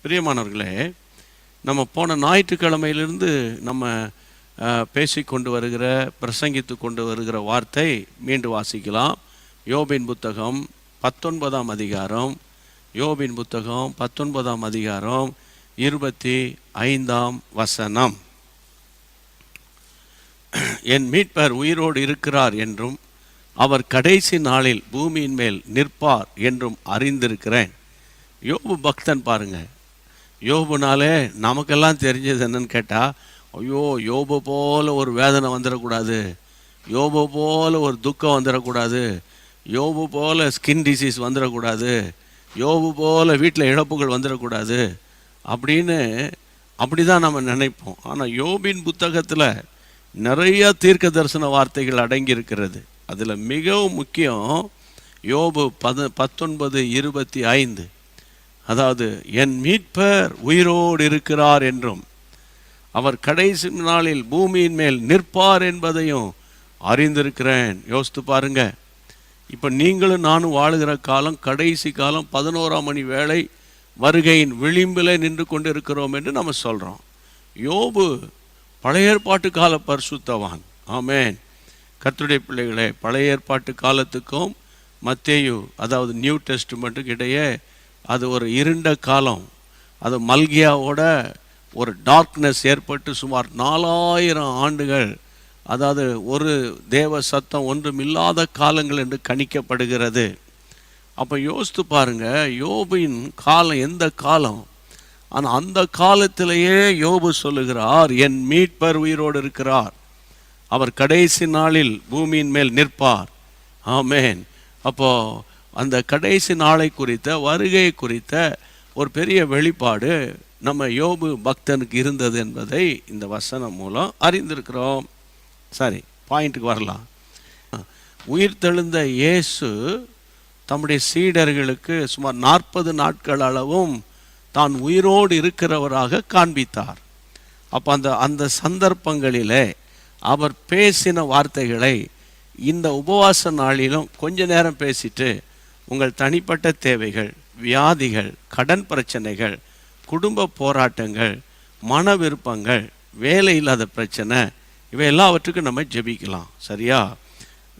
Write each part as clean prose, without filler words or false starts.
பிரியமானவர்களே, நம்ம போன ஞாயிற்றுக்கிழமையிலிருந்து நம்ம பேசி கொண்டு வருகிற பிரசங்கித்து கொண்டு வருகிற வார்த்தை மீண்டும் வாசிக்கலாம். யோபின் புத்தகம் 19ஆம் அதிகாரம், யோபின் புத்தகம் 19ஆம் அதிகாரம் 25ஆம் வசனம். என் மீட்பர் உயிரோடு இருக்கிறார் என்றும் அவர் கடைசி நாளில் பூமியின் மேல் நிற்பார் என்றும் அறிந்திருக்கிறேன். யோபு பக்தன் பாருங்க. யோபுனாலே நமக்கெல்லாம் தெரிஞ்சது என்னன்னு கேட்டால், ஐயோ யோபு போல ஒரு வேதனை வந்துடக்கூடாது, யோபு போல ஒரு துக்கம் வந்துடக்கூடாது, யோபு போல ஸ்கின் டிசீஸ் வந்துடக்கூடாது, யோபு போல வீட்டில் இழப்புகள் வந்துடக்கூடாது அப்படின்னு அப்படி தான் நம்ம நினைப்போம். ஆனால் யோபின் புத்தகத்தில் நிறைய தீர்க்க தரிசன வார்த்தைகள் அடங்கியிருக்கிறது. அதில் மிகவும் முக்கியம் யோபு 19:25. அதாவது, என் மீட்பர் உயிரோடு இருக்கிறார் என்றும் அவர் கடைசி நாளில் பூமியின் மேல் நிற்பார் என்பதையும் அறிந்திருக்கிறேன். யோசித்து பாருங்க. இப்போ நீங்களும் நானும் வாழுகிற காலம் கடைசி காலம், 11ஆம் மணி வேளை வருகையின் விளிம்பில் நின்று கொண்டு இருக்கிறோம் என்று நம்ம சொல்கிறோம். யோபு பழைய ஏற்பாட்டு கால பரிசுத்தவான். ஆமேன். கர்த்தருடைய பிள்ளைகளே, பழைய ஏற்பாட்டு காலத்துக்கும் மத்தேயு அதாவது நியூ டெஸ்ட்மெண்ட்டுக்கு இடையே அது ஒரு இருண்ட காலம். அது மல்கியாவோட ஒரு டார்க்னஸ் ஏற்பட்டு சுமார் 4000 ஆண்டுகள், அதாவது ஒரு தேவ சத்தம் ஒன்றும் இல்லாத காலங்கள் என்று கணிக்கப்படுகிறது. அப்போ யோசித்து பாருங்க, யோபின் காலம் எந்த காலம்? ஆனால் அந்த காலத்திலேயே யோபு சொல்லுகிறார், என் மீட்பர் உயிரோடு இருக்கிறார், அவர் கடைசி நாளில் பூமியின் மேல் நிற்பார். ஆமேன். அப்போது அந்த கடைசி நாளை குறித்த, வருகை குறித்த ஒரு பெரிய வெளிப்பாடு நம்ம யோபு பக்தனுக்கு இருந்தது என்பதை இந்த வசனம் மூலம் அறிந்திருக்கிறோம். சரி, பாயிண்ட்டுக்கு வரலாம். உயிர்த்தெழுந்த இயேசு தம்முடைய சீடர்களுக்கு சுமார் 40 நாட்கள் அளவும் தான் உயிரோடு இருக்கிறவராக காண்பித்தார். அப்போ அந்த சந்தர்ப்பங்களிலே அவர் பேசின வார்த்தைகளை இந்த உபவாச நாளிலும் கொஞ்ச நேரம் பேசிட்டு, உங்கள் தனிப்பட்ட தேவைகள், வியாதிகள், கடன் பிரச்சனைகள், குடும்ப போராட்டங்கள், மன விருப்பங்கள், வேலை இல்லாத பிரச்சனை, இவை எல்லாவற்றுக்கும் நம்ம ஜெபிக்கலாம். சரியா?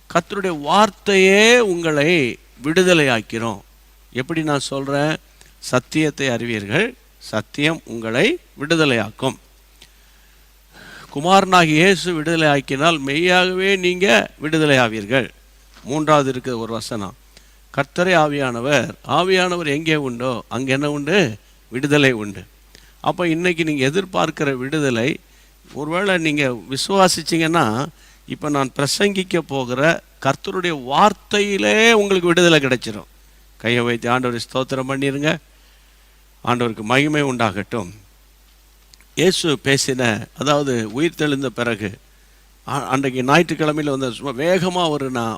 கர்த்தருடைய வார்த்தையே உங்களை விடுதலையாக்கிறோம். எப்படி நான் சொல்கிறேன்? சத்தியத்தை அறிவீர்கள், சத்தியம் உங்களை விடுதலையாக்கும். குமாரனாகி இயேசு விடுதலை ஆக்கினால் மெய்யாகவே நீங்கள் விடுதலை ஆவீர்கள். 3வது இருக்கிற ஒரு வசனம், கர்த்தரே ஆவியானவர் எங்கே உண்டோ அங்கே என்ன உண்டு? விடுதலை உண்டு. அப்போ இன்றைக்கி நீங்கள் எதிர்பார்க்கிற விடுதலை, ஒருவேளை நீங்கள் விசுவாசிச்சிங்கன்னா, இப்போ நான் பிரசங்கிக்க போகிற கர்த்தருடைய வார்த்தையிலே உங்களுக்கு விடுதலை கிடைச்சிடும். கையை வைத்து ஆண்டவரை ஸ்தோத்திரம் பண்ணிடுங்க. ஆண்டவருக்கு மகிமை உண்டாகட்டும். இயேசு பேசின, அதாவது உயிர் தெழுந்த பிறகு அன்றைக்கு ஞாயிற்றுக்கிழமையில் வந்து சும்மா வேகமாக நான்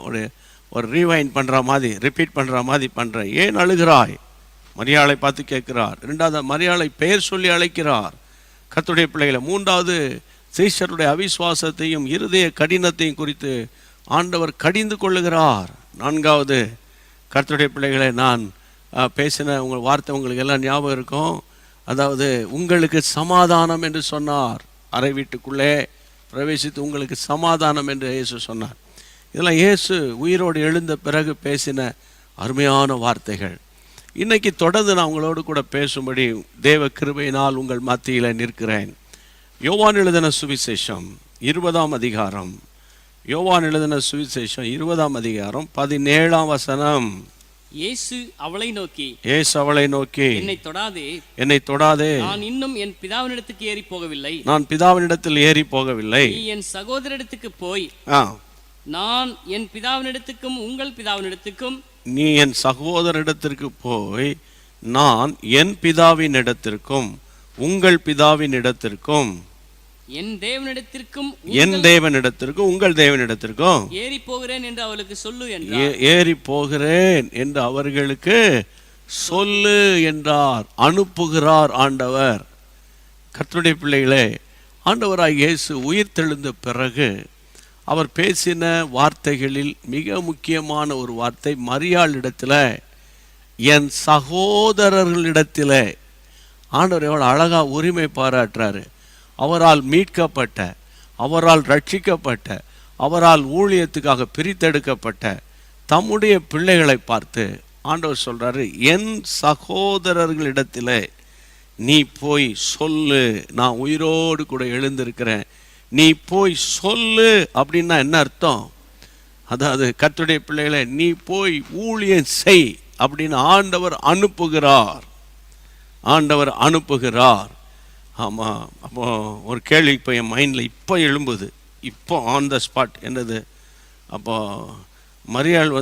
ஒரு ரீவைண்ட் பண்ணுற மாதிரி, ரிப்பீட் பண்ணுற மாதிரி பண்ணுறேன். ஏன் அழுகிறாய்? மரியாளை பார்த்து கேட்குறார். 2வது மரியாளை பெயர் சொல்லி அழைக்கிறார். கர்த்தருடைய பிள்ளைகளை 3வது சீஷருடைய அவிசுவாசத்தையும் இருதய கடினத்தையும் குறித்து ஆண்டவர் கடிந்து கொள்ளுகிறார். 4வது கர்த்தருடைய பிள்ளைகளை நான் பேசின உங்கள் வார்த்தை உங்களுக்கு எல்லாம் ஞாபகம் இருக்கும். அதாவது, உங்களுக்கு சமாதானம் என்று சொன்னார். அறை வீட்டுக்குள்ளே பிரவேசித்து உங்களுக்கு சமாதானம் என்று இயேசு சொன்னார். இதெல்லாம் இயேசு உயிரோடு எழுந்த பிறகு பேசின அருமையான வார்த்தைகள். இன்றைக்கி தொடர்ந்து நான் உங்களோடு கூட பேசும்படி தேவ கிருபையினால் உங்கள் மத்தியில் நிற்கிறேன். யோவான் எழுதின சுவிசேஷம் 20ஆம் அதிகாரம், யோவான் எழுதின சுவிசேஷம் 20ஆம் அதிகாரம் 17ஆம் வசனம். இயேசு அவளை நோக்கி, என்னை தொடாதே, நான் இன்னும் என் பிதாவினிடத்துக்கு ஏறி போகவில்லை, நான் பிதாவினிடத்தில் ஏறி போகவில்லை, நீ என் சகோதரனிடத்துக்கு போய், நான் என் பிதாவினிடத்துக்கும் உங்கள் பிதாவினிடத்துக்கும், நீ என் சகோதரனிடத்திற்கு போய், நான் என் பிதாவினிடத்திற்கும் உங்கள் பிதாவினிடத்திற்கும், என் தேவனிடத்திற்கும் உங்கள் தேவனிடத்திற்கும் ஏறி போகிறேன் என்று அவளுக்கு சொல்லு என்றார். ஏறி போகிறேன் என்று அவர்களுக்கு சொல்லு என்றார். அனுப்புகிறார் ஆண்டவர். கர்த்தருடைய பிள்ளைகளே, ஆண்டவராய் இயேசு உயிர் தெழுந்த பிறகு அவர் பேசின வார்த்தைகளில் மிக முக்கியமான ஒரு வார்த்தை, மரியாளிடத்தில், என் சகோதரர்களிடத்தில் ஆண்டவர் எவ்வளோ அழகாக உரிமை பாராட்டுறாரு. அவரால் மீட்கப்பட்ட, அவரால் ரட்சிக்கப்பட்ட, அவரால் ஊழியத்துக்காக பிரித்தெடுக்கப்பட்ட தம்முடைய பிள்ளைகளை பார்த்து ஆண்டவர் சொல்கிறாரு, என் சகோதரர்களிடத்தில் நீ போய் சொல்லு, நான் உயிரோடு கூட எழுந்திருக்கிறேன், நீ போய் சொல்லு. அப்படின்னா என்ன அர்த்தம்? அதாவது கர்த்தருடைய பிள்ளைகளை நீ போய் ஊழியம் செய் அப்படின்னு ஆண்டவர் அனுப்புகிறார். ஆண்டவர் அனுப்புகிறார். ஆமாம். அப்போ ஒரு கேள்வி இப்போ என் மைண்டில் இப்போ எழும்புது, இப்போ ஆன் த ஸ்பாட். என்னது? அப்போ மரியாள்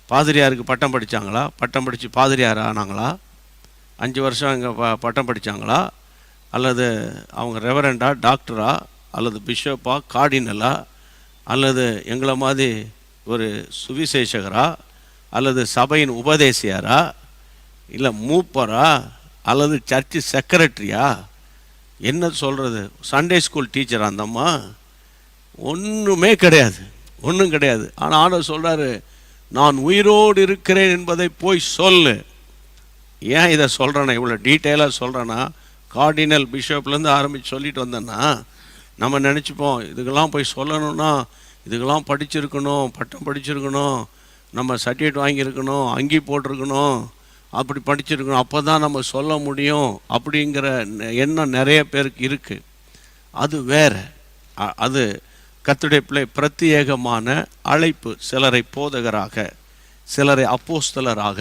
பாதிரியாருக்கு பட்டம் படித்தாங்களா? பட்டம் படித்து பாதிரியார் ஆனாங்களா? 5 வருஷம் இங்கே பட்டம் படித்தாங்களா? அல்லது அவங்க ரெவரண்டா, டாக்டரா, அல்லது பிஷப்பா, கார்டினலா, அல்லது எங்களை மாதிரி ஒரு சுவிசேஷகரா, அல்லது சபையின் உபதேசியாரா, இல்லை மூப்பரா, அல்லது சர்ச்சு செக்ரட்டரியா? என்ன சொல்கிறது? சண்டே ஸ்கூல் டீச்சரா அந்த அம்மா? ஒன்றுமே கிடையாது, ஒன்றும் கிடையாது. ஆனால் ஆண்டவர் சொல்கிறாரு, நான் உயிரோடு இருக்கிறேன் என்பதை போய் சொல்லு. ஏன் இதை சொல்கிறேன்னா, இவ்வளோ டீட்டெயிலாக சொல்கிறேன்னா, கார்டினல் பிஷப்லேருந்து ஆரம்பித்து சொல்லிட்டு வந்தேன்னா நம்ம நினச்சிப்போம், இதுக்கெல்லாம் போய் சொல்லணும்னா இதுக்கெல்லாம் படிச்சிருக்கணும், பட்டம் படிச்சிருக்கணும், நம்ம சர்டிஃபிகேட் வாங்கியிருக்கணும், அங்கி போட்டிருக்கணும், அப்படி படிச்சிருக்கணும், அப்போ தான் நம்ம சொல்ல முடியும் அப்படிங்கிற எண்ணம் நிறைய பேருக்கு இருக்குது. அது வேறு. அது கர்த்தருடைய பிள்ளை பிரத்யேகமான அழைப்பு. சிலரை போதகராக, சிலரை அப்போஸ்தலராக,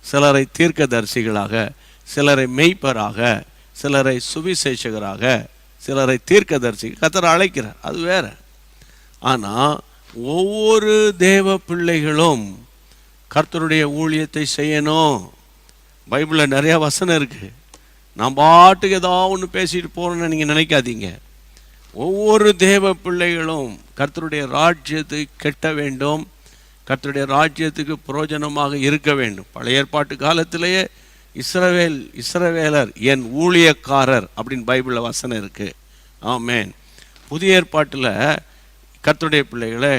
சிலரை தீர்க்கதரிசிகளாக, சிலரை மெய்ப்பராக, சிலரை சுவிசேஷகராக, சிலரை தீர்க்கதரிசி கர்த்தர் அழைக்கிறார். அது வேறு. ஆனால் ஒவ்வொரு தேவ பிள்ளைகளும் கர்த்தருடைய ஊழியத்தை செய்யணும். பைபிளில் நிறைய வசனம் இருக்குது. நான் பாட்டுக்கு ஏதாவது ஒன்று பேசிட்டு போகிறேன்னு நீங்கள் நினைக்காதீங்க. ஒவ்வொரு தேவ பிள்ளைகளும் கர்த்தருடைய ராஜ்யத்தை கட்ட வேண்டும், கர்த்தருடைய ராஜ்யத்துக்கு பிரயோஜனமாக இருக்க வேண்டும். பழைய ஏற்பாட்டு காலத்திலேயே இஸ்ரவேலர் என் ஊழியக்காரர் அப்படின்னு பைபிளில் வசனம் இருக்குது. ஆமேன். புதிய ஏற்பாட்டில் கர்த்தருடைய பிள்ளைகளை,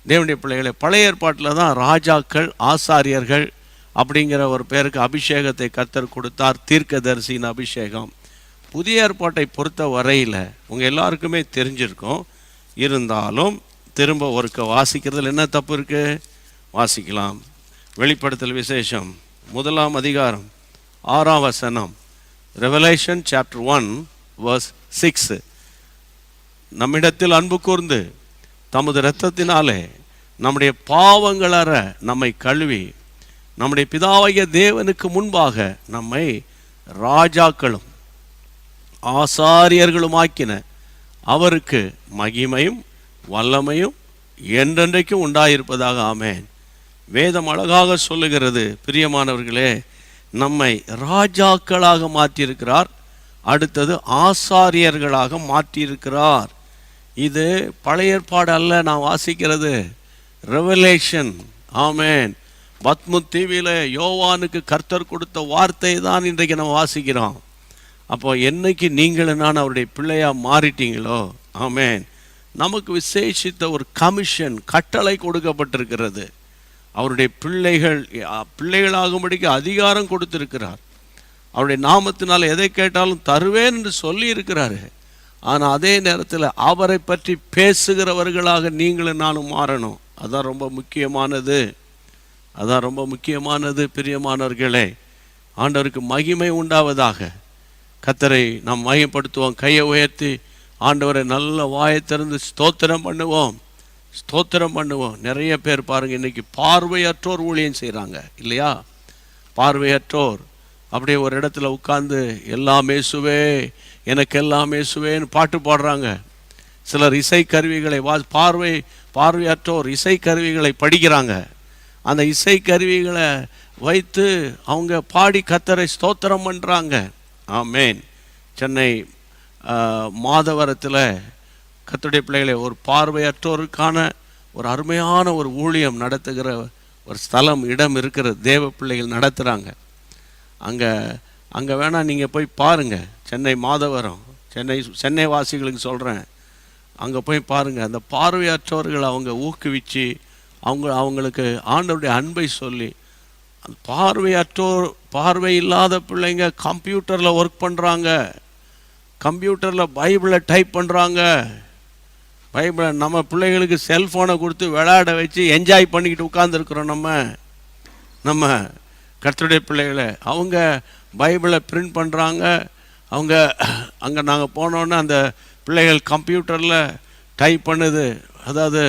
தேவனுடைய பிள்ளைகளை, பழைய ஏற்பாட்டில் தான் ராஜாக்கள், ஆசாரியர்கள் அப்படிங்கிற ஒரு பேருக்கு அபிஷேகத்தை கர்த்தர் கொடுத்தார், தீர்க்கதரிசியின் அபிஷேகம். புதிய ஏற்பாட்டை பொறுத்த வரையில் உங்கள் எல்லாருக்குமே தெரிஞ்சிருக்கும். இருந்தாலும் திரும்ப ஒருக்க வாசிக்கிறதுல என்ன தப்பு இருக்குது? வாசிக்கலாம். வெளிப்படுத்தல் விசேஷம் 1ஆம் அதிகாரம் 6ஆம் வசனம். Revelation chapter 1 verse 6. நம்மிடத்தில் அன்பு கூர்ந்து தமது இரத்தத்தினாலே நம்முடைய பாவங்களற நம்மை கழுவி நம்முடைய பிதாவாகிய தேவனுக்கு முன்பாக நம்மை ராஜாக்களும் ஆசாரியர்களுமாக்கின அவருக்கு மகிமையும் வல்லமையும் என்றென்றைக்கும் உண்டாயிருப்பதாக. ஆமேன். வேதம் அழகாக சொல்லுகிறது, பிரியமானவர்களே, நம்மை ராஜாக்களாக மாற்றியிருக்கிறார், அடுத்தது ஆசாரியர்களாக மாற்றியிருக்கிறார். இது பழைய ஏற்பாடு அல்ல, நான் வாசிக்கிறது ரெவலேஷன். ஆமேன். பத்மு தீவில யோவானுக்கு கர்த்தர் கொடுத்த வார்த்தை தான் இன்றைக்கு நம்ம வாசிக்கிறோம். அப்போ என்னைக்கு நீங்களும் நான் அவருடைய பிள்ளையாக மாறிட்டீங்களோ, ஆமேன், நமக்கு விசேஷித்த ஒரு கமிஷன், கட்டளை கொடுக்கப்பட்டிருக்கிறது. அவருடைய பிள்ளைகளாகும்படிக்கு அதிகாரம் கொடுத்திருக்கிறார். அவருடைய நாமத்தினால் எதை கேட்டாலும் தருவேன் என்று சொல்லி இருக்கிறாரு. ஆனால் அதே நேரத்தில் அவரை பற்றி பேசுகிறவர்களாக நீங்களும் நானும் மாறணும். அதான் ரொம்ப முக்கியமானது. அதான் ரொம்ப முக்கியமானது. பிரியமானவர்களே, ஆண்டவருக்கு மகிமை உண்டாவதாக. கர்த்தரை நாம் மகிமைப்படுத்துவோம். கையை உயர்த்தி ஆண்டவரை நல்ல வாயை திறந்து ஸ்தோத்திரம் பண்ணுவோம், ஸ்தோத்திரம் பண்ணுவோம். நிறைய பேர் பாருங்கள், இன்றைக்கி பார்வையற்றோர் ஊழியம் செய்கிறாங்க இல்லையா? பார்வையற்றோர் அப்படியே ஒரு இடத்துல உட்கார்ந்து எல்லாம் இயேசுவே, எனக்கு எல்லாம் இயேசுவேன்னு பாட்டு பாடுறாங்க. சிலர் இசைக்கருவிகளை பார்வையற்றோர் இசைக்கருவிகளை படிக்கிறாங்க. அந்த இசைக்கருவிகளை வைத்து அவங்க பாடி கர்த்தரை ஸ்தோத்திரம் பண்ணுறாங்க. ஆமேன். சென்னை மாதவரத்தில் கர்த்தருடைய பிள்ளைகளை ஒரு பார்வையற்றோருக்கான ஒரு அருமையான ஒரு ஊழியம் நடத்துகிற ஒரு ஸ்தலம், இடம் இருக்கிற தேவ பிள்ளைகள் நடத்துகிறாங்க. அங்கே வேணால் நீங்கள் போய் பாருங்கள். சென்னை மாதவரம், சென்னை வாசிகளுக்கு சொல்கிறேன், அங்கே போய் பாருங்கள். அந்த பார்வையற்றவர்கள் அவங்க ஊக்குவிச்சு அவங்களுக்கு ஆண்டவருடைய அன்பை சொல்லி, அந்த பார்வை இல்லாத பிள்ளைங்க கம்ப்யூட்டரில் ஒர்க் பண்ணுறாங்க, கம்ப்யூட்டரில் பைபிளை டைப் பண்ணுறாங்க. பைபிளை நம்ம பிள்ளைகளுக்கு செல்ஃபோனை கொடுத்து விளையாட வச்சு என்ஜாய் பண்ணிக்கிட்டு உட்காந்துருக்குறோம். நம்ம கர்த்தருடைய பிள்ளைகளை அவங்க பைபிளை பிரிண்ட் பண்ணுறாங்க. அவங்க அங்கே நாங்கள் போனோன்னே அந்த பிள்ளைகள் கம்ப்யூட்டரில் டைப் பண்ணுது. அதாவது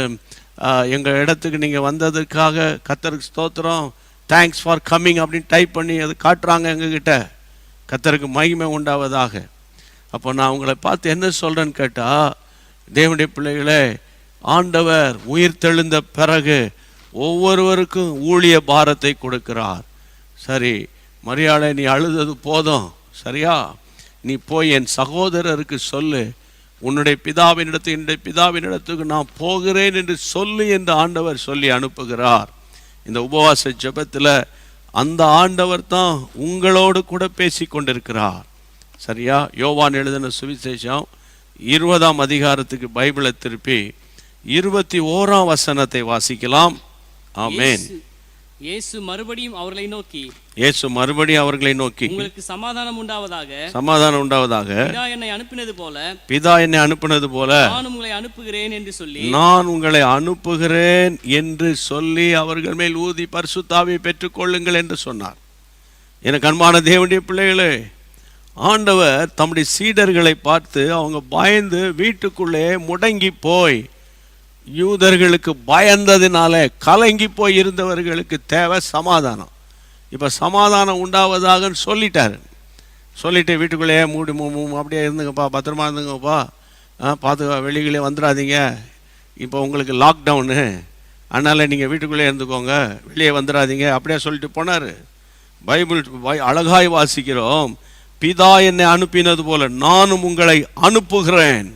எங்கள் இடத்துக்கு நீங்கள் வந்ததுக்காக கர்த்தருக்கு ஸ்தோத்திரம், தேங்க்ஸ் ஃபார் கம்மிங் அப்படின்னு டைப் பண்ணி அது காட்டுறாங்க எங்ககிட்ட. கர்த்தருக்கு மகிமை உண்டாவதாக. அப்போ நான் அவங்கள பார்த்து என்ன சொல்கிறேன்னு கேட்டால், தேவனுடைய பிள்ளைகளே, ஆண்டவர் உயிர் தெழுந்த பிறகு ஒவ்வொருவருக்கும் ஊழிய பாரத்தை கொடுக்கிறார். சரி மரியாளை, நீ அழுதது போதும், சரியா? நீ போய் என் சகோதரருக்கு சொல்லு, உன்னுடைய பிதாவினிடத்து என்னுடைய பிதாவினிடத்துக்கு நான் போகிறேன் என்று சொல்லு என்று ஆண்டவர் சொல்லி அனுப்புகிறார். இந்த உபவாச ஜெபத்தில் அந்த ஆண்டவர் தான் உங்களோடு கூட பேசி கொண்டிருக்கிறார், சரியா? யோவான் எழுதின சுவிசேஷம் 20ஆம் அதிகாரத்துக்கு பைபிளை திருப்பி 21ஆம் வசனத்தை வாசிக்கலாம். ஆமென். இயேசு மறுபடியும் அவர்களை நோக்கி உங்களுக்கு சமாதானம் உண்டாவதாக, சமாதானம் உண்டாவதாக. பிதா என்னை அனுப்பினது போல நான் உங்களை அனுப்புகிறேன் என்று சொல்லி அவர்கள் மேல் ஊதி பரிசுத்தாவியை பெற்றுக்கொள்ளுங்கள் என்று சொன்னார். எனக்கு அன்பான தேவனுடைய பிள்ளைகளே, ஆண்டவர் தம்முடைய சீடர்களை பார்த்து அவங்க பயந்து வீட்டுக்குள்ளே முடங்கி போய், யூதர்களுக்கு பயந்ததினால கலங்கி போய் இருந்தவர்களுக்கு தேவை சமாதானம். இப்போ சமாதானம் உண்டாவதாக சொல்லிட்டு வீட்டுக்குள்ளேயே மூடி அப்படியே இருந்துங்கப்பா, பத்திரமா இருந்துங்கப்பா, பார்த்து வெளிகளே வந்துடாதீங்க, இப்போ உங்களுக்கு லாக்டவுனு, அதனால் நீங்கள் வீட்டுக்குள்ளே இருந்துக்கோங்க, வெளியே வந்துடாதீங்க, அப்படியே சொல்லிட்டு போனார். பைபிள் அழகாய் வாசிக்கிறோம், பிதா என்னை அனுப்பினது போல நானும் உங்களை அனுப்புகிறேன்.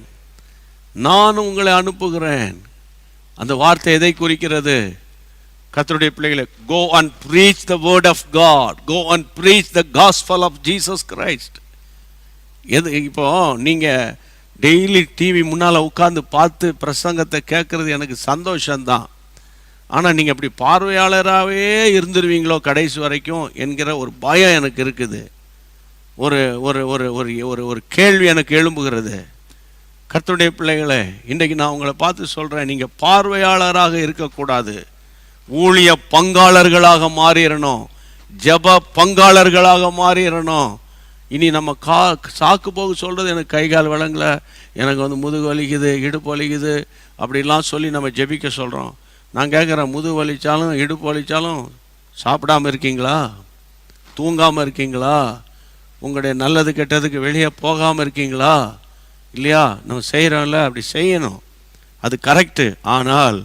அந்த வார்த்தை எதை குறிக்கிறது? கர்த்தருடைய பிள்ளைகளை, go and preach the word of God, go and preach the gospel of Jesus Christ. இப்போ நீங்கள் டெய்லி டிவி முன்னால் உட்காந்து பார்த்து பிரசங்கத்தை கேட்குறது எனக்கு சந்தோஷம்தான். ஆனால் நீங்கள் அப்படி பார்வையாளராகவே இருந்துருவீங்களோ கடைசி வரைக்கும் என்கிற ஒரு பயம் எனக்கு இருக்குது. ஒரு ஒரு ஒரு ஒரு ஒரு கேள்வி எனக்கு எழும்புகிறது. கர்த்தருடைய பிள்ளைகளே, இன்றைக்கு நான் உங்களை பார்த்து சொல்கிறேன், நீங்கள் பார்வையாளராக இருக்கக்கூடாது, ஊழிய பங்காளர்களாக மாறிடணும், ஜப பங்காளர்களாக மாறிடணும். இனி நம்ம சாக்கு போக சொல்கிறது, எனக்கு கை கால் விளங்கலை, எனக்கு முதுகு வலிக்குது, இடுப்பு வலிக்குது அப்படிலாம் சொல்லி நம்ம ஜெபிக்க சொல்கிறோம். நான் கேட்குறேன், முதுகு வலிச்சாலும் இடுப்பு வலிச்சாலும் சாப்பிடாமல் இருக்கீங்களா? தூங்காமல் இருக்கீங்களா? உங்களுடைய நல்லது கெட்டதுக்கு வெளியே போகாமல் இருக்கீங்களா? இல்லையா? நம்ம செய்கிறோம்ல, அப்படி செய்யணும், அது கரெக்டு. ஆனால்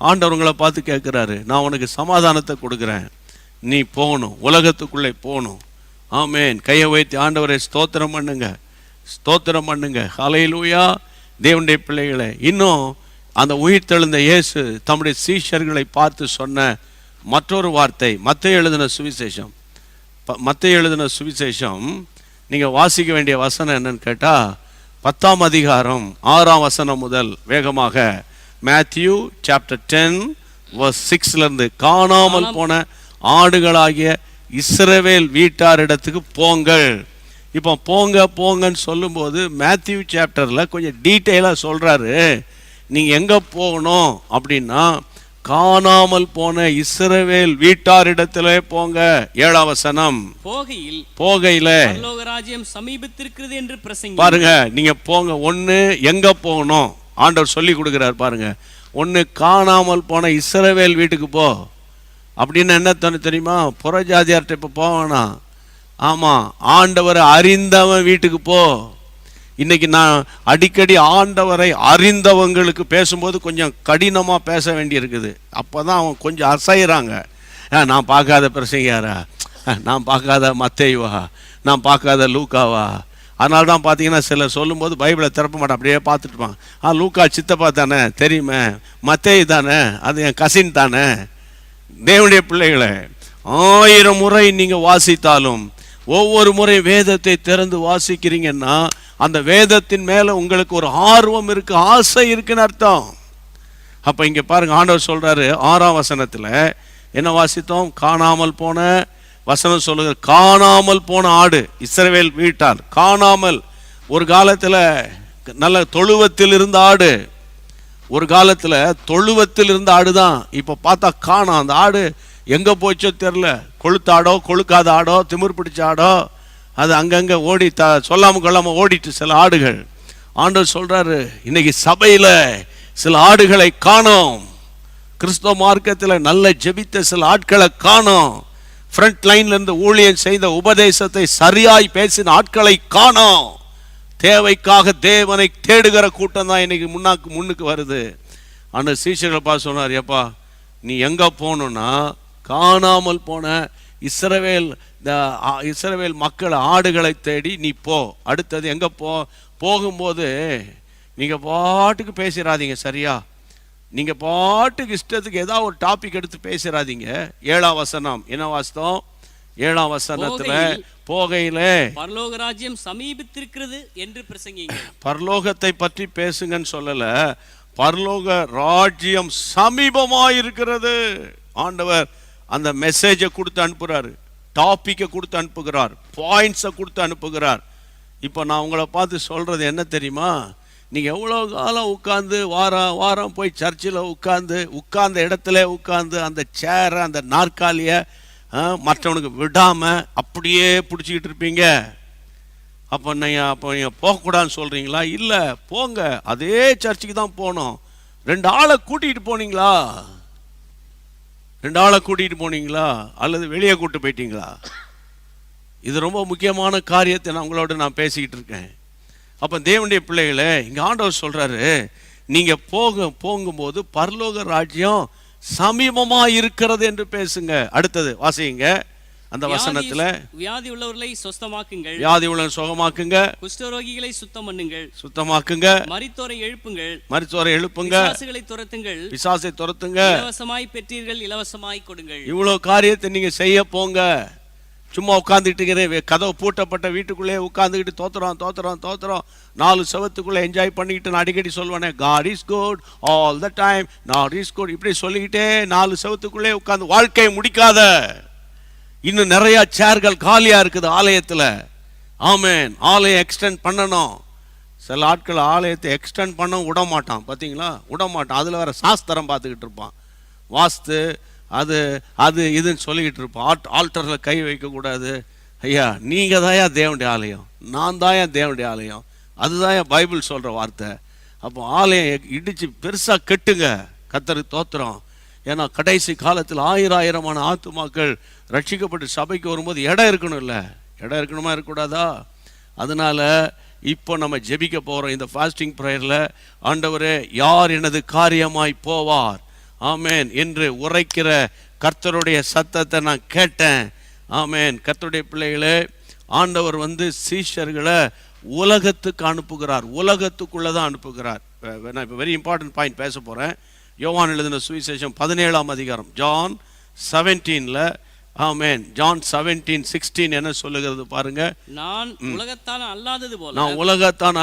ஆண்டவர் உங்களை பார்த்து கேட்குறாரு, நான் உனக்கு சமாதானத்தை கொடுக்குறேன், நீ போகணும், உலகத்துக்குள்ளே போகணும். ஆமென். கையை வைத்து ஆண்டவரை ஸ்தோத்திரம் பண்ணுங்க. ஹல்லேலூயா. தேவனுடைய பிள்ளைகளை, இன்னும் அந்த உயிர் தெழுந்த இயேசு தம்முடைய சீஷர்களை பார்த்து சொன்ன மற்றொரு வார்த்தை மத்தேயு எழுதின சுவிசேஷம் நீங்கள் வாசிக்க வேண்டிய வசனம் என்னன்னு கேட்டால் 10ஆம் அதிகாரம் 6ஆம் வசனம் முதல் வேகமாக, மேத்யூ சாப்டர் 10 verse 6 காணாமல் போன ஆடுகளாகிய இஸ்ரவேல் வீட்டாரிடத்துக்கு போங்கள். இப்போ போங்கன்னு சொல்லும்போது மேத்யூ சாப்டரில் கொஞ்சம் டீட்டெயிலாக சொல்கிறாரு. நீங்கள் எங்கே போகணும் அப்படின்னா, காணாமல் போன இஸ்ரவேல் வீட்டாரிடத்திலே போங்க. 7ஆம் வசனம், போகையில பரலோகராஜ்யம் சமீபத்திருக்கிறது என்று பிரசங்கி. பாருங்க, நீங்க போங்க. ஒன்று எங்க போகணும் ஆண்டவர் சொல்லி கொடுக்குறார் பாருங்க. ஒன்று காணாமல் போன இஸ்ரவேல் வீட்டுக்கு போ. அப்படின்னு என்ன தெரியுமா? புறஜாதியார்கிட்ட இப்போ போவேனா? ஆமாம், ஆண்டவரை அறிந்தவன் வீட்டுக்கு போ. இன்னைக்கு நான் அடிக்கடி ஆண்டவரை அறிந்தவங்களுக்கு பேசும்போது கொஞ்சம் கடினமாக பேச வேண்டியிருக்குது. அப்போ தான் அவங்க கொஞ்சம் அசைகிறாங்க. நான் பார்க்காத பிரசங்கியாரா, நான் பார்க்காத மத்தேயுவா, நான் பார்க்காத லூக்காவா. அதனால தான் பார்த்தீங்கன்னா சிலர் சொல்லும்போது பைபிளை திறப்ப மாட்டேன், அப்படியே பார்த்துட்டுப்பான். லூக்கா சித்தப்பா தானே, தெரியுமே. மத்தேயு தானே, அது என் கசின் தானே. தேவனுடைய பிள்ளைகளை, 1000 முறை நீங்கள் வாசித்தாலும் ஒவ்வொரு முறை வேதத்தை திறந்து வாசிக்கிறீங்கன்னா அந்த வேதத்தின் மேலே உங்களுக்கு ஒரு ஆர்வம் இருக்கு, ஆசை இருக்குன்னு அர்த்தம். அப்போ இங்கே பாருங்க, ஆண்டவர் சொல்றாரு 6ஆம் வசனத்தில் என்ன வாசித்தோம்? காணாமல் போன வசனம் சொல்லுகிற காணாமல் போன ஆடு. இஸ்ரவேல் வீட்டார் காணாமல். ஒரு காலத்தில் நல்ல தொழுவத்தில் இருந்த ஆடு, ஒரு காலத்தில் தொழுவத்தில் இருந்த ஆடு தான். இப்போ பார்த்தா காணோம். அந்த ஆடு எங்கே போச்சோ தெரில. கொளுத்தாடோ கொழுக்காத ஆடோ திமிர் பிடிச்ச ஆடோ அது அங்கங்கே ஓடி சொல்லாமல் கொள்ளாமல் ஓடிட்டு சில ஆடுகள். ஆண்டவர் சொல்கிறாரு, இன்னைக்கு சபையில் சில ஆடுகளை காணோம். கிறிஸ்தவ மார்க்கத்தில் நல்ல ஜெபித்த சில ஆட்களை காணோம். ஃப்ரண்ட் லைன்ல இருந்து ஊழியம் செய்த உபதேசத்தை சரியாய் பேசின ஆட்களை காணோம். தேவைக்காக தேவனை தேடுகிற கூட்டம் தான் இன்னைக்கு முன்னுக்கு வருது. அந்த சீஷர்களை பார்த்து சொன்னார், ஏப்பா நீ எங்க போகணும்னா காணாமல் போன இஸ்ரவேல் மக்கள் ஆடுகளை தேடி நீ போ. அடுத்தது எங்க போகும்போது நீங்க பாட்டுக்கு பேசிடாதீங்க, சரியா? நீங்க பாட்டுக்கு இஷ்டத்துக்கு ஏதாவது ஒரு டாபிக் எடுத்து பேசிடாதீங்க. 7ஆம் வசனம் என்ன வாஸ்தவம்? 7ஆம் வசனத்துல போகையிலே பரலோக ராஜ்யம் சமீபித்திருக்கிறது என்று பிரசங்கிங்க. பரலோகத்தை பற்றி பேசுங்கன்னு சொல்லல, பரலோக ராஜ்யம் சமீபமாயிருக்கிறது. ஆண்டவர் அந்த மெசேஜை கொடுத்து அனுப்புறாரு, டாபிக்கை கொடுத்து அனுப்புகிறார், பாயிண்ட்ஸை கொடுத்து அனுப்புகிறார். இப்போ நான் உங்களை பார்த்து சொல்றது என்ன தெரியுமா? நீங்கள் எவ்வளோ காலம் உட்காந்து வாரம் போய் சர்ச்சில் உட்கார்ந்த இடத்துல உட்காந்து அந்த சேரை அந்த நாற்காலியை மற்றவனுக்கு விடாமல் அப்படியே பிடிச்சிக்கிட்டு இருப்பீங்க. அப்போ நீங்கள் போகக்கூடாதுன்னு சொல்கிறீங்களா? இல்லை, போங்க, அதே சர்ச்சுக்கு தான் போகணும். 2 ஆளை கூட்டிகிட்டு போனீங்களா? 2 ஆளை கூட்டிகிட்டு போனீங்களா அல்லது வெளியே கூப்பிட்டு போயிட்டீங்களா? இது ரொம்ப முக்கியமான காரியத்தை நான் உங்களோட பேசிக்கிட்டு இருக்கேன். அப்போ தேவனுடைய பிள்ளைகளே, இங்கே ஆண்டவர் சொல்கிறாரு, நீங்கள் போகும்போது பரலோக ராஜ்யம் சமீபமாக இருக்கிறது என்று பேசுங்க. அடுத்தது வாசிங்க அந்த வசனத்தில், வியாதி உள்ளவர்களை சுத்தமாக்குங்கள், வியாதி உள்ளவர்களை சுகமாக்குங்க, குஷ்டரோகிகளை சுத்தமாக்குங்க, மரித்தோரை எழுப்புங்கள், பிசாசுகளை துரத்துங்கள், பிசாசை துரத்துங்க, இலவசமாய் பெற்றீர்கள், இலவசமாய் கொடுங்கள். இவ்வளோ காரியத்தை நீங்க செய்ய போங்க. சும்மா உட்காந்துக்கிட்டு கதவு பூட்டப்பட்ட வீட்டுக்குள்ளே உட்காந்துக்கிட்டு தோத்துறோம் 4 செவத்துக்குள்ளே என்ஜாய் பண்ணிக்கிட்டு நான் அடிக்கடி சொல்லுவேனே, God is good all the time, God is good, இப்படி சொல்லிக்கிட்டே 4 செவத்துக்குள்ளே உட்காந்து வாழ்க்கையை முடிக்காத. இன்னும் நிறைய சேர்கள் காலியா இருக்குது ஆலயத்தில். ஆமேன். ஆலயம் எக்ஸ்டெண்ட் பண்ணணும். சில ஆட்கள் ஆலயத்தை எக்ஸ்டெண்ட் பண்ண விட மாட்டான், பார்த்தீங்களா? விட மாட்டான். அதில் வேற சாஸ்திரம் பார்த்துக்கிட்டு இருப்பான், வாஸ்து அது இதுன்னு சொல்லிக்கிட்டு இருப்பான். ஆல்டரில் கை வைக்கக்கூடாது. ஐயா, நீங்கள் தான் ஏன் தேவனுடைய ஆலயம், நான் தான் ஏன் தேவனுடைய ஆலயம், அதுதான் ஏன் பைபிள் சொல்கிற வார்த்தை. அப்போ ஆலயம் இடித்து பெருசாக கெட்டுங்க. கர்த்தருக்கு தோத்திரம். ஏன்னா கடைசி காலத்தில் 1000 ஆத்துமாக்கள் ரட்சிக்கப்பட்டு சபைக்கு வரும்போது இடம் இருக்கணும், இல்லை? இடம் இருக்கணுமா, இருக்கக்கூடாதா? அதனால இப்போ நம்ம ஜெபிக்க போகிறோம் இந்த ஃபாஸ்டிங் ப்ரேயரில். ஆண்டவரே, யார் எனது காரியமாய் போவார், ஆமேன் என்று உரைக்கிற கர்த்தருடைய சத்தத்தை நான் கேட்டேன். ஆமேன். கர்த்தருடைய பிள்ளைகளே, ஆண்டவர் சீஷர்களை உலகத்துக்கு அனுப்புகிறார், உலகத்துக்குள்ளே தான் அனுப்புகிறார். நான் இப்போ வெரி இம்பார்ட்டன்ட் பாயிண்ட் பேச போகிறேன். யோவான் எழுதின சுவிசேஷம் 17ஆம் அதிகாரம், ஜான் 17ல். ஆமென். ஜான் 17:16 என்ன சொல்லுகிறது பாருங்க. நான் உலகத்தான்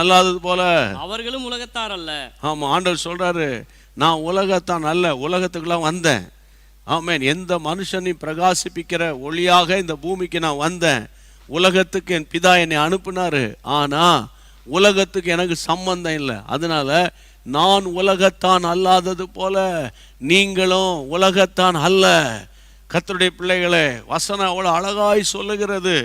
அல்லாதது போல அவர்களும் உலகத்தார் அல்ல. ஆமா, ஆண்டவர் சொல்றாரு, நான் உலகத்தான் அல்ல, உலகத்துக்குலாம் வந்தேன். ஆமென். எந்த மனுஷனையும் பிரகாசிப்பிக்கிற ஒளியாக இந்த பூமிக்கு நான் வந்தேன். உலகத்துக்கு என் பிதா என்னை அனுப்புனாரு, ஆனா உலகத்துக்கு எனக்கு சம்பந்தம் இல்லை. அதனால நான் உலகத்தான் அல்லாதது போல நீங்களும் உலகத்தான் அல்ல. கர்த்தருடைய பிள்ளைகளே, வசனம் அவ்வளோ அழகாய் சொல்லுகிறது.